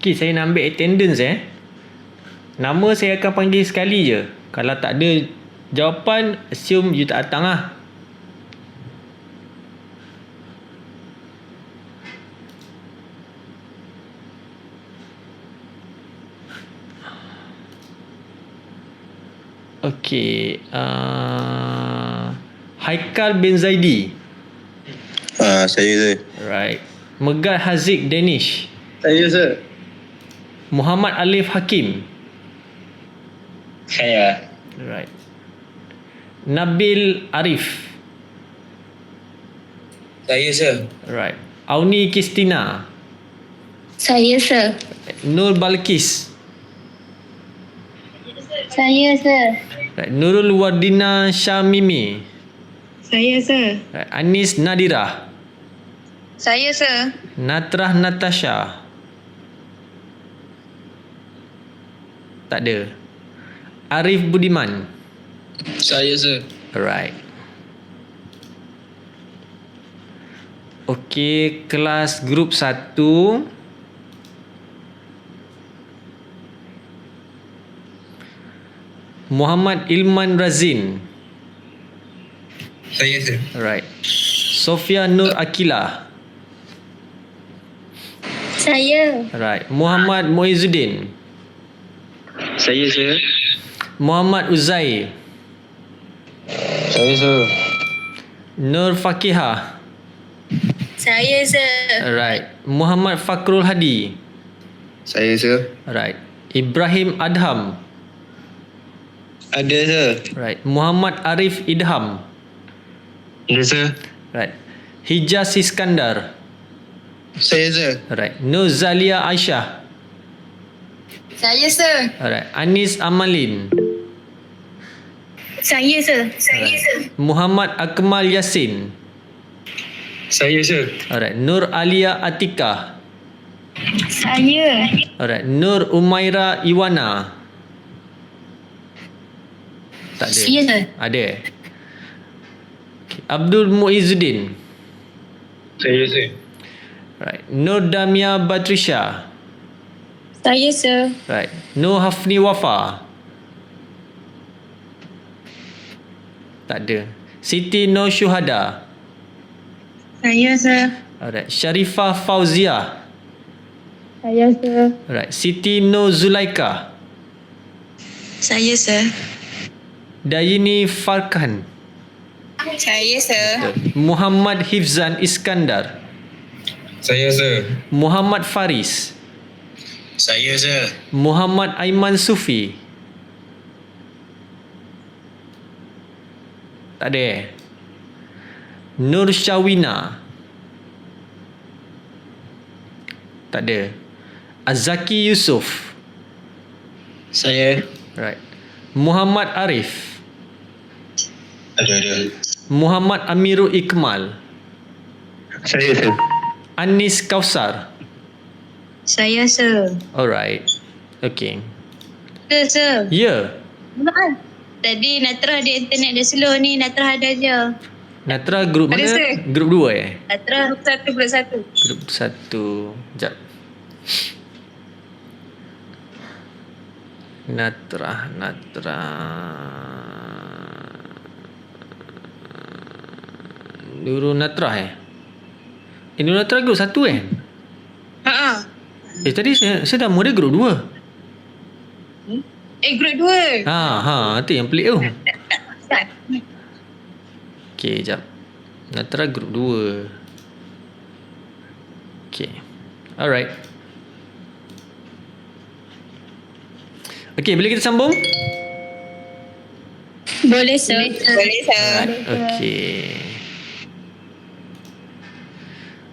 Okey, saya nak ambil attendance Nama saya akan panggil sekali je. Kalau tak ada jawapan, assume you tak datang lah. Okey, Haikal bin Zaidi. Saya sir. Right. Megat Haziq Danish. Saya sir. Muhammad Alif Hakim. Saya. Right. Nabil Arif. Saya sir. Right. Auni Kristina. Saya sir. Nur Balkis. Saya sir. Right. Nurul Wardina Syamimi. Saya sir. Right. Anis Nadira. Saya sir. Natrah Natasha. Tak ada. Arif Budiman. Saya sir. Alright. Okey, kelas grup 1. Muhammad Ilman Razin. Saya sir. Alright. Sofia Nur Akila. Saya. Alright. Muhammad Muizuddin. Saya sir. Muhammad Uzair. Saya sir. Nur Fakihah. Saya sir. Alright. Muhammad Fakrul Hadi. Saya sir. Alright. Ibrahim Adham. Ada sir. Right. Muhammad Arif Idham. Ya sir. Right. Hijaz Iskandar. Saya sir. Right. Nuzalia Aisyah. Saya sir. Alright. Anis Amalin. Saya sir. Saya sir. Muhammad Akmal Yasin. Saya sir. Alright. Nur Alia Atika. Saya. Alright. Nur Umaira Iwana. Tak ada. Saya sir. Ada. Okay. Abdul Muizuddin. Saya sir. Right. Nur Damia Batrisha. Saya sir. Right. Nur Hafni Wafa. Tak ada. Siti Nur Syuhada. Saya sir. Alright. Sharifah Fauzia. Saya sir. Alright. Siti Nur Zulaika. Saya sir. Dayini Farkan. Saya sir. Muhammad Hifzan Iskandar. Saya sir. Muhammad Faris. Saya sir. Muhammad Aiman Sufi. Tak ada. Nur Syawina. Tak ada. Azaki Yusof. Saya. Right. Muhammad Arif. Ada. Muhammad Amirul Ikmal. Saya sir. Anis Kausar. Saya sir. Alright. Okay. Sir. Ya. Yeah. Tadi Natra ada internet dia slow ni. Natra ada je. Natra grup Ada, mana? sir. Grup 2 Natra grup 1. Grup 1. Sekejap. Natra. Nurul Natra Nurul Natra grup 1 Haa. tadi saya dah mula grup 2. Grup 2. Itu yang pelik tu. Okay, jap. Natra grup 2. Okay. Alright. Okay, boleh kita sambung? Boleh sir. Boleh sir. Okay.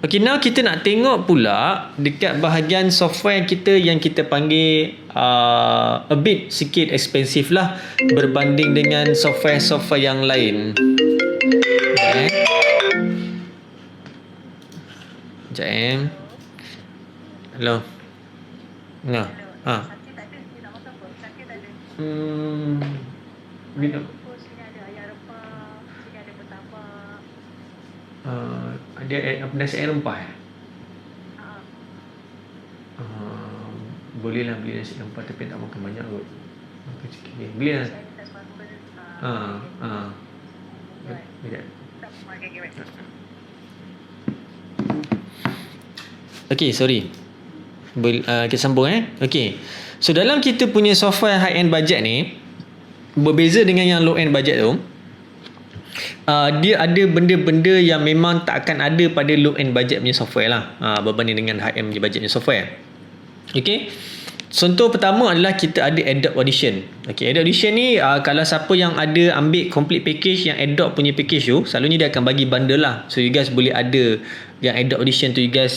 Okay, now kita nak tengok pula dekat bahagian software kita yang kita panggil a bit sikit expensive lah berbanding dengan software-software yang lain. Sekejap Hello. No. Minum. Ada nasi air rempah Boleh lah beli nasi lempar tapi tak makan banyak kot. Makan sikit. Beli lah. Sekejap. Okay, sorry. Kita sambung Okay. So dalam kita punya software high end budget ni, berbeza dengan yang low end budget tu, dia ada benda-benda yang memang tak akan ada pada low end budget punya software lah, berbanding dengan high end punya budget punya software. Okay. Contoh pertama adalah kita ada Adobe Audition. Okay, Adobe Audition ni kalau siapa yang ada ambil complete package yang Adobe punya package tu, selalunya dia akan bagi bundle lah. So you guys boleh ada yang Adobe Audition tu, you guys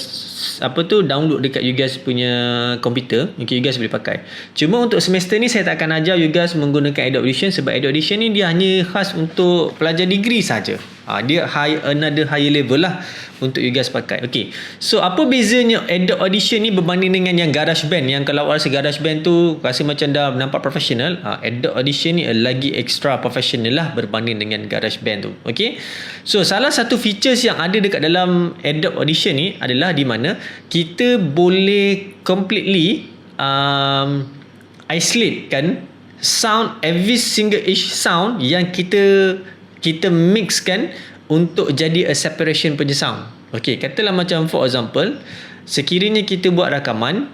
download dekat you guys punya komputer. Okay, you guys boleh pakai. Cuma untuk semester ni saya tak akan ajar you guys menggunakan Adobe Audition, sebab Adobe Audition ni dia hanya khas untuk pelajar degree saja. Dia another higher level lah untuk you guys pakai. Okay, so apa bezanya Adobe Audition ni berbanding dengan yang GarageBand, yang kalau awak rasa GarageBand tu rasa macam dah nampak profesional, Adobe Audition ni lagi extra profesional lah berbanding dengan GarageBand tu. Okay, so salah satu features yang ada dekat dalam Adobe Audition ni adalah di mana kita boleh completely isolate kan sound, every single each sound yang kita mixkan untuk jadi a separation punya sound. Okay, katalah macam for example, sekiranya kita buat rakaman,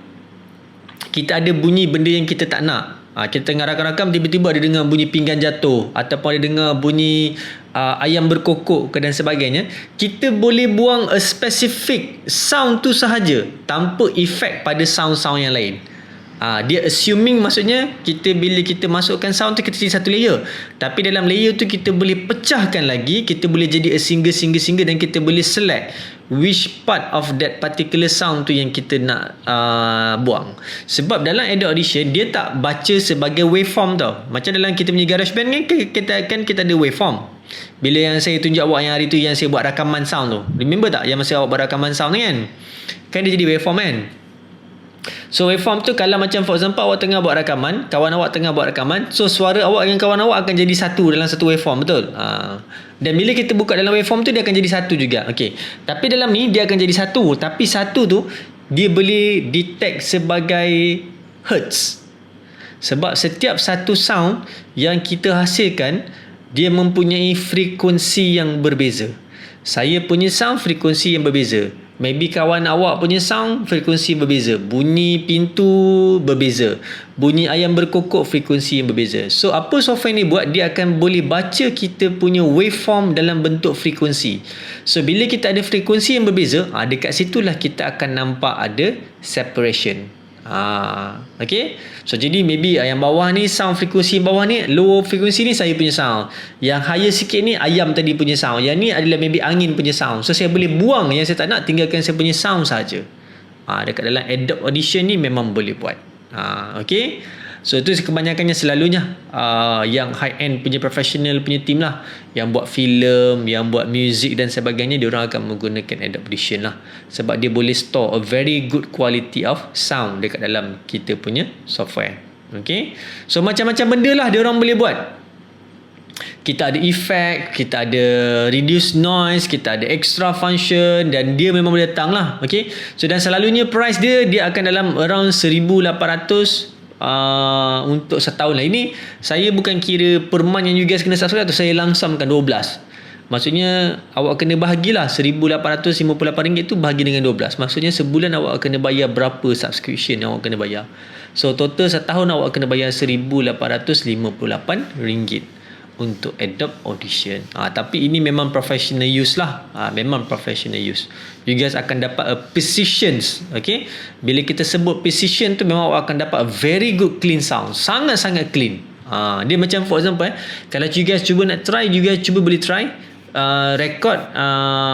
kita ada bunyi benda yang kita tak nak. Kita tengah rakam-rakam, tiba-tiba ada dengar bunyi pinggan jatuh, ataupun ada dengar bunyi ayam berkokok dan sebagainya. Kita boleh buang a specific sound tu sahaja tanpa efek pada sound-sound yang lain. Dia assuming, maksudnya bila kita masukkan sound tu kita jadi satu layer, tapi dalam layer tu kita boleh pecahkan lagi, kita boleh jadi a single dan kita boleh select which part of that particular sound tu yang kita nak buang. Sebab dalam Adobe Audition dia tak baca sebagai waveform tau. Macam dalam kita punya GarageBand kan kita ada waveform. Bila yang saya tunjuk awak yang hari tu yang saya buat rakaman sound tu, remember tak yang masa awak buat rakaman sound tu kan dia jadi waveform kan. So waveform tu kalau macam for example awak tengah buat rakaman, kawan awak tengah buat rakaman, so suara awak dengan kawan awak akan jadi satu dalam satu waveform, betul? Dan bila kita buka dalam waveform tu dia akan jadi satu juga. Okey. Tapi dalam ni dia akan jadi satu, tapi satu tu dia boleh detect sebagai hertz. Sebab setiap satu sound yang kita hasilkan dia mempunyai frekuensi yang berbeza. Saya punya sound frekuensi yang berbeza. Maybe kawan awak punya sound frekuensi berbeza. Bunyi pintu berbeza. Bunyi ayam berkokok frekuensi yang berbeza. So apa software ni buat? Dia akan boleh baca kita punya waveform dalam bentuk frekuensi. So bila kita ada frekuensi yang berbeza, dekat situlah kita akan nampak ada separation. Okay. So jadi maybe yang bawah ni sound frekuensi bawah ni, low frekuensi ni saya punya sound, yang higher sikit ni ayam tadi punya sound, yang ni adalah maybe angin punya sound. So saya boleh buang yang saya tak nak, tinggalkan saya punya sound saja. Dekat dalam Adobe Audition ni memang boleh buat. Okay. So itu kebanyakannya selalunya yang high end punya professional punya team lah, yang buat filem, yang buat music dan sebagainya, diorang akan menggunakan Adobe Audition lah, sebab dia boleh store a very good quality of sound dekat dalam kita punya software. Okay. So macam-macam benda lah diorang boleh buat. Kita ada effect, kita ada reduce noise, kita ada extra function, dan dia memang boleh datang lah. Okay. So dan selalunya price dia akan dalam around 1,800 untuk setahun lah. Ini saya bukan kira per month yang you guys kena subscribe tu, saya langsamkan 12. Maksudnya awak kena bahagilah RM1,858 tu bahagi dengan 12. Maksudnya sebulan awak kena bayar berapa subscription yang awak kena bayar. So total setahun awak kena bayar RM1,858 untuk Adobe Audition. Tapi ini memang professional use lah. Memang professional use. You guys akan dapat a precisions. Okay. Bila kita sebut precision tu, memang awak akan dapat a very good clean sound. Sangat-sangat clean. Dia macam for example, kalau you guys cuba nak try, you guys cuba boleh try record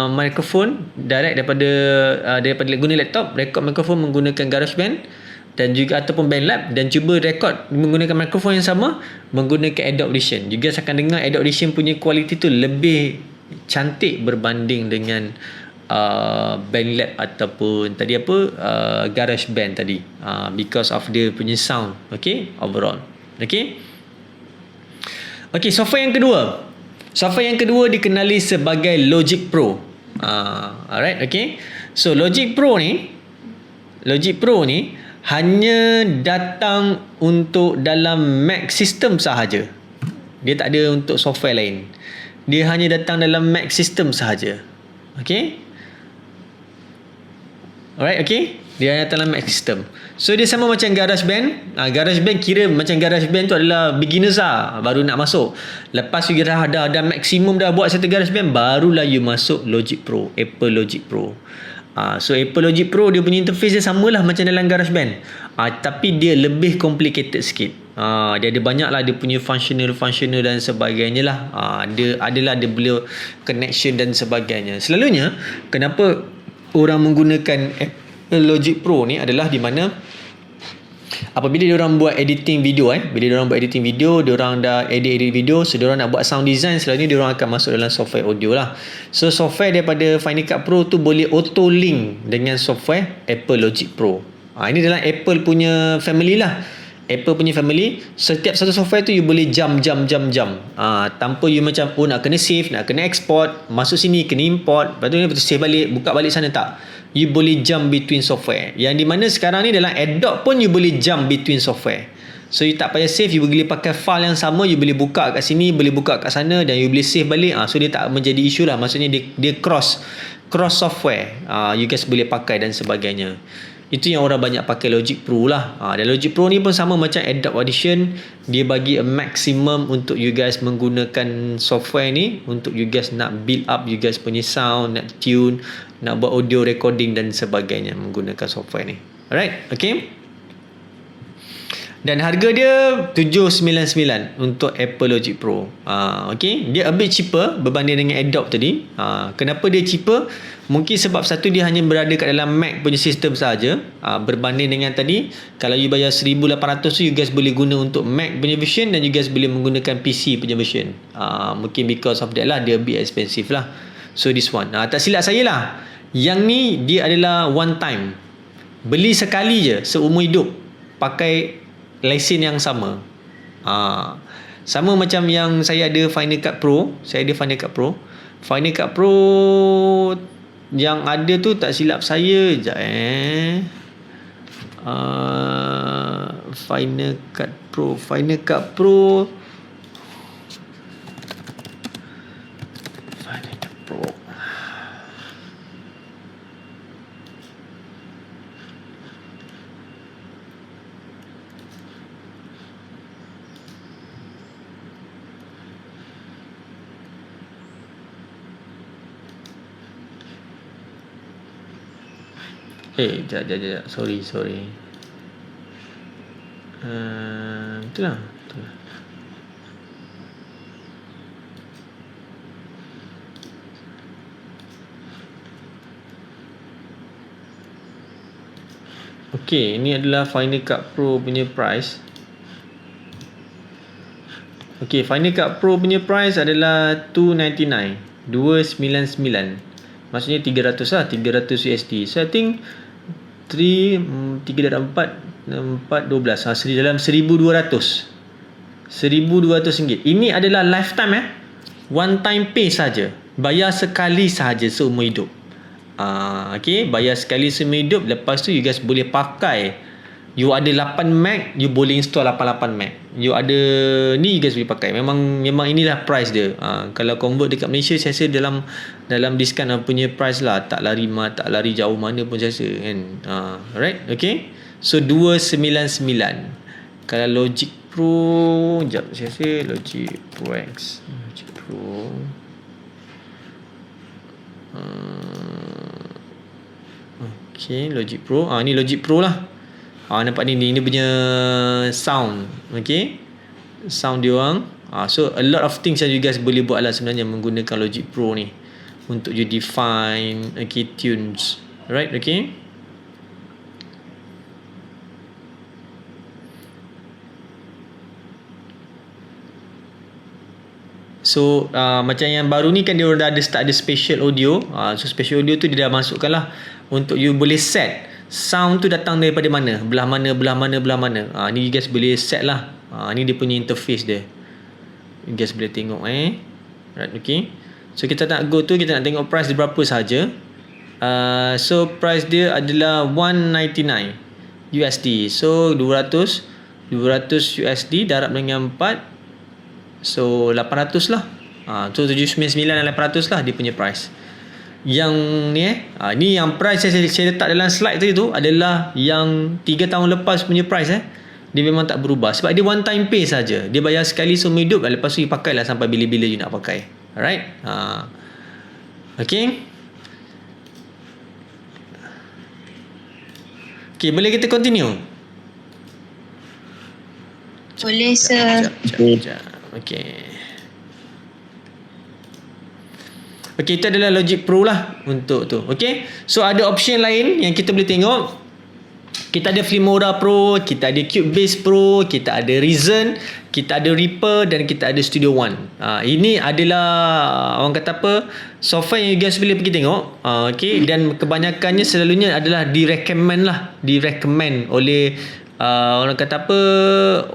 microphone direct daripada guna laptop, record microphone menggunakan GarageBand dan juga ataupun BandLab, dan cuba record menggunakan mikrofon yang sama menggunakan Adobe Audition. You guys akan dengar Adobe Audition punya kualiti tu lebih cantik berbanding dengan BandLab ataupun tadi GarageBand tadi, because of dia punya sound. Okay, overall. Okay. Okay, software yang kedua. Software yang kedua dikenali sebagai Logic Pro. Alright, okay. So Logic Pro ni hanya datang untuk dalam Mac system sahaja. Dia tak ada untuk software lain. Dia hanya datang dalam Mac system sahaja. Okay? Alright, okay? Dia hanya datang dalam Mac system. So dia sama macam GarageBand. GarageBand kira macam GarageBand tu adalah beginners lah, baru nak masuk. Lepas you dah maksimum dah buat satu GarageBand, barulah you masuk Logic Pro, Apple Logic Pro. So Apple Logic Pro dia punya interface dia samalah macam dalam GarageBand, tapi dia lebih complicated sikit. Dia ada banyak lah dia punya functional dan sebagainya lah. Dia boleh connection dan sebagainya. Selalunya kenapa orang menggunakan Apple Logic Pro ni adalah di mana apabila diorang buat editing video, bila diorang buat editing video, diorang dah edit video, so diorang nak buat sound design, selalunya diorang akan masuk dalam software audio lah. So software daripada Final Cut Pro tu boleh auto link dengan software Apple Logic Pro. Ini dalam Apple punya family lah. Apple punya family, setiap satu software tu you boleh jump tanpa you macam nak kena save, nak kena export, masuk sini kena import, lepas tu save balik, buka balik sana, tak. You boleh jump between software. Yang di mana sekarang ni dalam Adobe pun you boleh jump between software. So you tak payah save, you boleh pakai file yang sama, you boleh buka kat sini, boleh buka kat sana, dan you boleh save balik. So dia tak menjadi isu lah. Maksudnya dia cross software. You guys boleh pakai dan sebagainya. Itu yang orang banyak pakai Logic Pro lah. Dan Logic Pro ni pun sama macam Adobe Audition. Dia bagi a maximum untuk you guys menggunakan software ni, untuk you guys nak build up you guys punya sound, nak tune, nak buat audio recording dan sebagainya menggunakan software ni. Alright, okay. Dan harga dia $799 untuk Apple Logic Pro. Okay, dia a bit cheaper berbanding dengan Adobe tadi. Kenapa dia cheaper? Mungkin sebab satu, dia hanya berada kat dalam Mac punya sistem saja. Berbanding dengan tadi, kalau you bayar 1,800 tu, you guys boleh guna untuk Mac punya version, dan you guys boleh menggunakan PC punya version. Mungkin because of that lah, dia a bit expensive lah. So this one, tak silap saya lah, yang ni dia adalah one time. Beli sekali je seumur hidup, pakai lesen yang sama. Sama macam yang saya ada Final Cut Pro. Final Cut Pro yang ada tu, tak silap saya, sekejap Final Cut Pro sekejap. Sorry. Itulah. Okay, ini adalah Final Cut Pro punya price. Okay, Final Cut Pro punya price adalah $299. Maksudnya 300 lah, 300 USD. So I think 3 dan 4 12, dalam 1,200 ringgit. Ini adalah lifetime, one time pay saja, bayar sekali sahaja seumur hidup. Okay, bayar sekali seumur hidup. Lepas tu you guys boleh pakai. You ada 8 Mac, you boleh install 88 Mac. You ada ni, you guys boleh pakai. Memang inilah price dia. Kalau convert dekat Malaysia, saya rasa dalam diskaun punya price lah. Tak lari jauh mana pun saya rasa kan. Alright, okay. So 299. Kalau Logic Pro, sekejap, saya rasa Logic Pro X, Logic Pro. Okay, Logic Pro. Ni Logic Pro lah. Nampak ni punya sound. Okay, sound dia orang. So a lot of things yang you guys boleh buat lah sebenarnya menggunakan Logic Pro ni, untuk you define tunes. Alright, okay. So macam yang baru ni kan, dia dah ada start ada special audio. So special audio tu dia dah masukkan lah, untuk you boleh set sound tu datang daripada mana, belah mana. Ni you guys boleh set lah. Ni dia punya interface dia, you guys boleh tengok. Right, okay. So kita nak go tu, kita nak tengok price dia berapa sahaja. So price dia adalah $199. USD. So 200 USD darab dengan 4, so 800 lah. So 799 dan 800 lah dia punya price. Yang ni ni yang price saya letak dalam slide tadi tu adalah yang 3 tahun lepas punya price. Dia memang tak berubah sebab dia one time pay saja. Dia bayar sekali seumur hidup, lepas tu you pakailah sampai bila-bila you nak pakai. Alright? Okay. Okay, boleh kita continue? Boleh, sir. Sekejap. Okay. Okay, itu adalah Logic Pro lah untuk tu. Okay. So, ada option lain yang kita boleh tengok. Kita ada Filmora Pro, kita ada Cubase Pro, kita ada Reason, kita ada Reaper dan kita ada Studio One. Ini adalah orang kata apa, software yang you guys boleh pergi tengok. Okay. Dan kebanyakannya selalunya adalah direkomend oleh orang kata apa,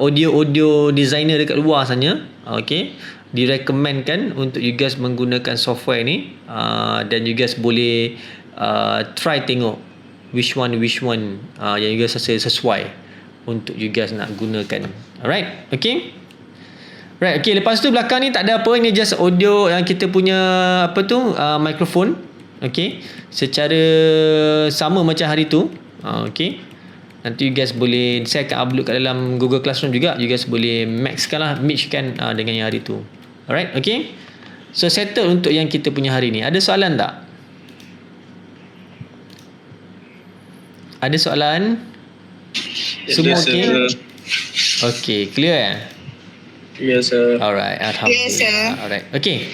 audio designer dekat luar sana. Okay. Direkomendkan untuk you guys menggunakan software ni, dan you guys boleh try tengok which one yang you guys rasa sesuai untuk you guys nak gunakan. Alright, okay. Right, okay. Lepas tu belakang ni tak ada apa, ini just audio yang kita punya apa tu, mikrofon. Okay, secara sama macam hari tu. Okay, nanti you guys boleh, saya akan upload kat dalam Google Classroom juga. You guys boleh matchkan dengan yang hari tu. Alright, okay. So settle untuk yang kita punya hari ni. Ada soalan tak? Ada soalan? Semua okey? Okay, clear? Yes, sir. Alright, alhamdulillah. Yes, sir. Alright, okay.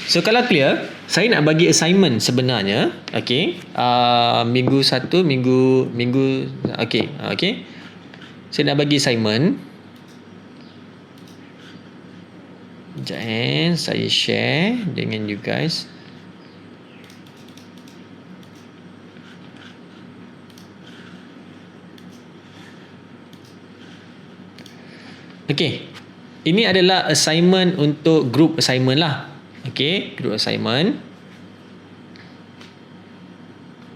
So kalau clear, saya nak bagi assignment sebenarnya. Okay, minggu okay, okay. Saya nak bagi assignment. Sekejap, saya share dengan you guys. Okay, ini adalah assignment untuk group assignment lah. Okay, group assignment.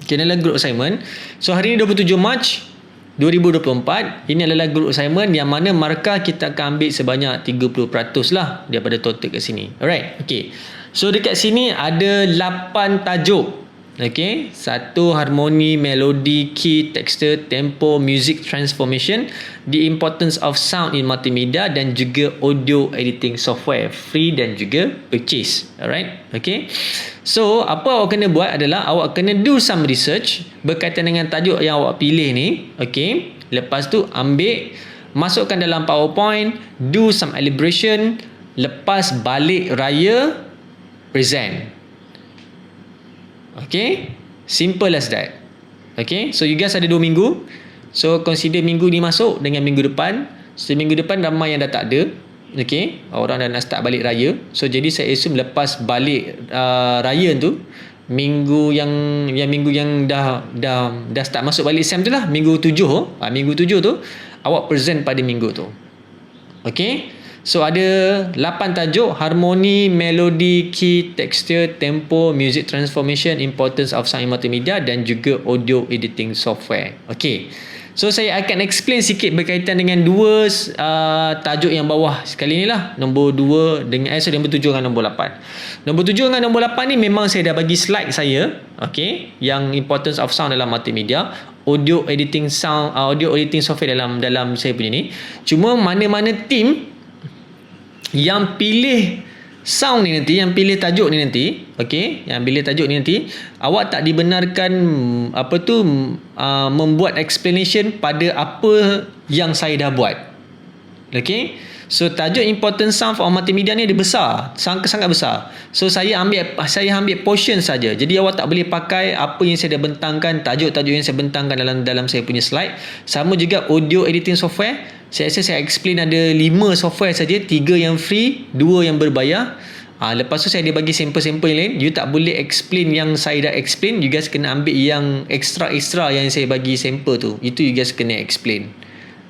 Okay, adalah group assignment. So hari ni 27 Mac 2024. Ini adalah group assignment yang mana markah kita akan ambil sebanyak 30% lah daripada total kat sini. Alright, okay. So dekat sini ada 8 tajuk. Okay, 1 harmoni, melodi, key, texture, tempo, music transformation, the importance of sound in multimedia dan juga audio editing software, free dan juga purchase. Alright, okay. So apa awak kena buat adalah awak kena do some research berkaitan dengan tajuk yang awak pilih ni. Okay, lepas tu ambil, masukkan dalam PowerPoint, do some elaboration, lepas balik raya present. Okay, simple as that. Okay, so you guys ada 2 minggu. So consider minggu ni masuk dengan minggu depan. So minggu depan ramai yang dah tak ada. Okay, orang dah nak start balik raya. So jadi saya assume lepas balik raya tu, minggu yang dah start masuk balik SEM tu lah, minggu 7 tu awak present pada minggu tu. Okay, so ada 8 tajuk: harmoni, melodi, key, texture, tempo, music transformation, importance of sound in multimedia dan juga audio editing software. Okay, so saya akan explain sikit berkaitan dengan 2 tajuk yang bawah sekali ni lah. Nombor 2 dengan nombor 7 dengan nombor 8. Nombor 7 dengan nombor 8 ni memang saya dah bagi slide saya. Okay, yang importance of sound dalam multimedia, audio editing software dalam saya punya ni. Cuma mana-mana team yang pilih sound ni nanti, yang pilih tajuk ni nanti, okey, yang pilih tajuk ni nanti, awak tak dibenarkan membuat explanation pada apa yang saya dah buat. Okey, so tajuk important sound for multimedia ni dia besar, sangat besar. So saya ambil portion saja. Jadi awak tak boleh pakai apa yang saya dah bentangkan, tajuk-tajuk yang saya bentangkan dalam saya punya slide. Sama juga audio editing software. Saya rasa saya explain ada 5 software saja, 3 yang free, 2 yang berbayar. Lepas tu saya ada bagi sampel-sampel yang lain. You tak boleh explain yang saya dah explain. You guys kena ambil yang extra yang saya bagi sampel tu. Itu you guys kena explain.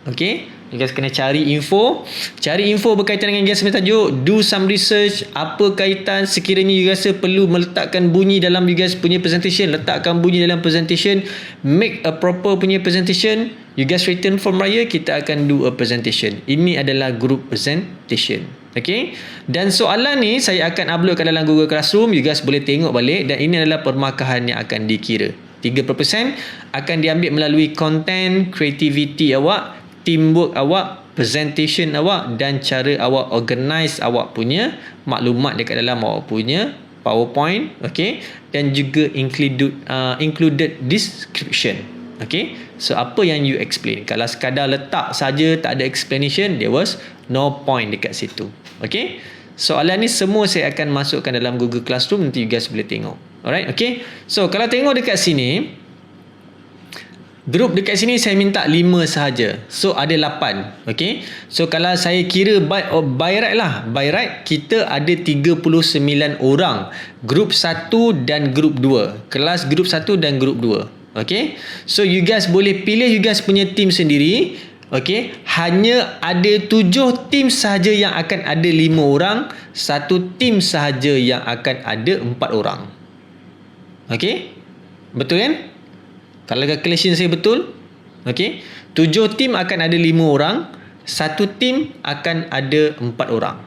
Okay, You guys kena cari info. Cari info berkaitan dengan you guys punya tajuk. Do some research. Apa kaitan sekiranya you guys perlu meletakkan bunyi dalam you guys punya presentation. Letakkan bunyi dalam presentation. Make a proper punya presentation. You guys return from raya, kita akan do a presentation. Ini adalah group presentation. Okay. Dan soalan ni saya akan upload ke dalam Google Classroom. You guys boleh tengok balik. Dan ini adalah permarkahan yang akan dikira. 3% akan diambil melalui content, creativity awak, teamwork awak, presentation awak dan cara awak organize awak punya maklumat dekat dalam awak punya PowerPoint, okay, dan juga included description, okay. So apa yang you explain? Kalau sekadar letak saja tak ada explanation, there was no point dekat situ, okay. Soalan ni semua saya akan masukkan dalam Google Classroom, nanti you guys boleh tengok. Alright, okay. So kalau tengok dekat sini, grup dekat sini saya minta 5 sahaja. So ada 8. Okay. So kalau saya kira by right lah. By right kita ada 39 orang. Grup 1 dan grup 2. Kelas grup 1 dan grup 2. Okay. So you guys boleh pilih you guys punya team sendiri. Okay. Hanya ada 7 team sahaja yang akan ada 5 orang. 1 team sahaja yang akan ada 4 orang. Okay. Betul kan? Kalau calculation saya betul, okay, 7 tim akan ada 5 orang, 1 tim akan ada 4 orang.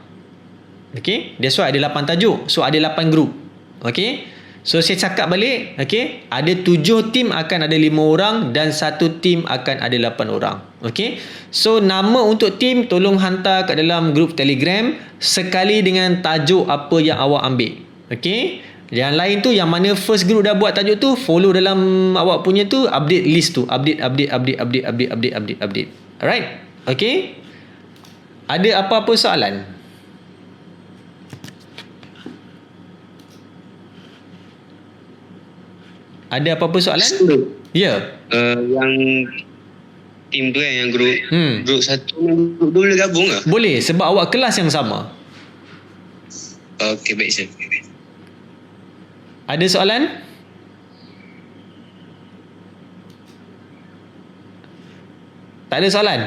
Okay, that's why ada 8 tajuk. So ada 8 grup. Okay, so saya cakap balik, okay, ada 7 tim akan ada 5 orang dan 1 tim akan ada 8 orang. Okay, so nama untuk tim tolong hantar kat dalam grup Telegram sekali dengan tajuk apa yang awak ambil. Okay. Yang lain tu yang mana first group dah buat tajuk tu, follow dalam awak punya tu, update list tu, update. Alright, okay. Ada apa-apa soalan? Ada apa-apa soalan? Ya. Yang tim tu kan, yang grup 1 grup 2 boleh gabung ke? Boleh, sebab awak kelas yang sama. Okey, baik sir. Ada soalan? Tak ada soalan?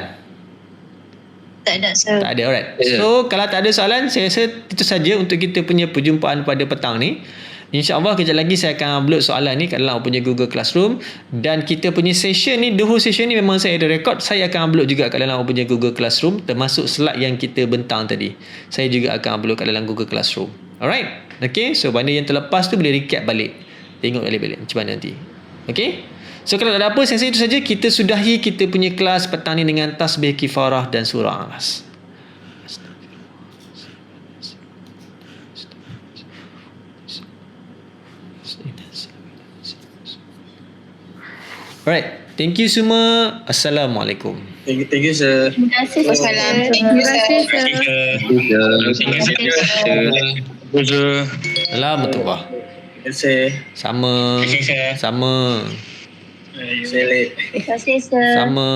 Tak ada, sir. Tak ada, alright. So, kalau tak ada soalan, saya rasa itu saja untuk kita punya perjumpaan pada petang ni. InsyaAllah kejap lagi saya akan upload soalan ni kat dalam punya Google Classroom. Dan kita punya session ni, the whole session ni memang saya ada record. Saya akan upload juga kat dalam punya Google Classroom, termasuk slide yang kita bentang tadi. Saya juga akan upload kat dalam Google Classroom. Alright. Okay, so benda yang terlepas tu boleh recap balik. Tengok balik macam mana nanti. Okay. So kalau tak ada apa, saya rasa itu saja. Kita sudahi kita punya kelas petang ni dengan tasbih kifarah dan surah Al-As. Alright, thank you semua. Assalamualaikum. Thank you sir. Terima kasih. Wassalam. Terima kasih, sir. Terima kasih. Alhamdulillah. Terima kasih. Sama. Terima kasih. Sama. Saya late. Terima kasih, sir. Sama.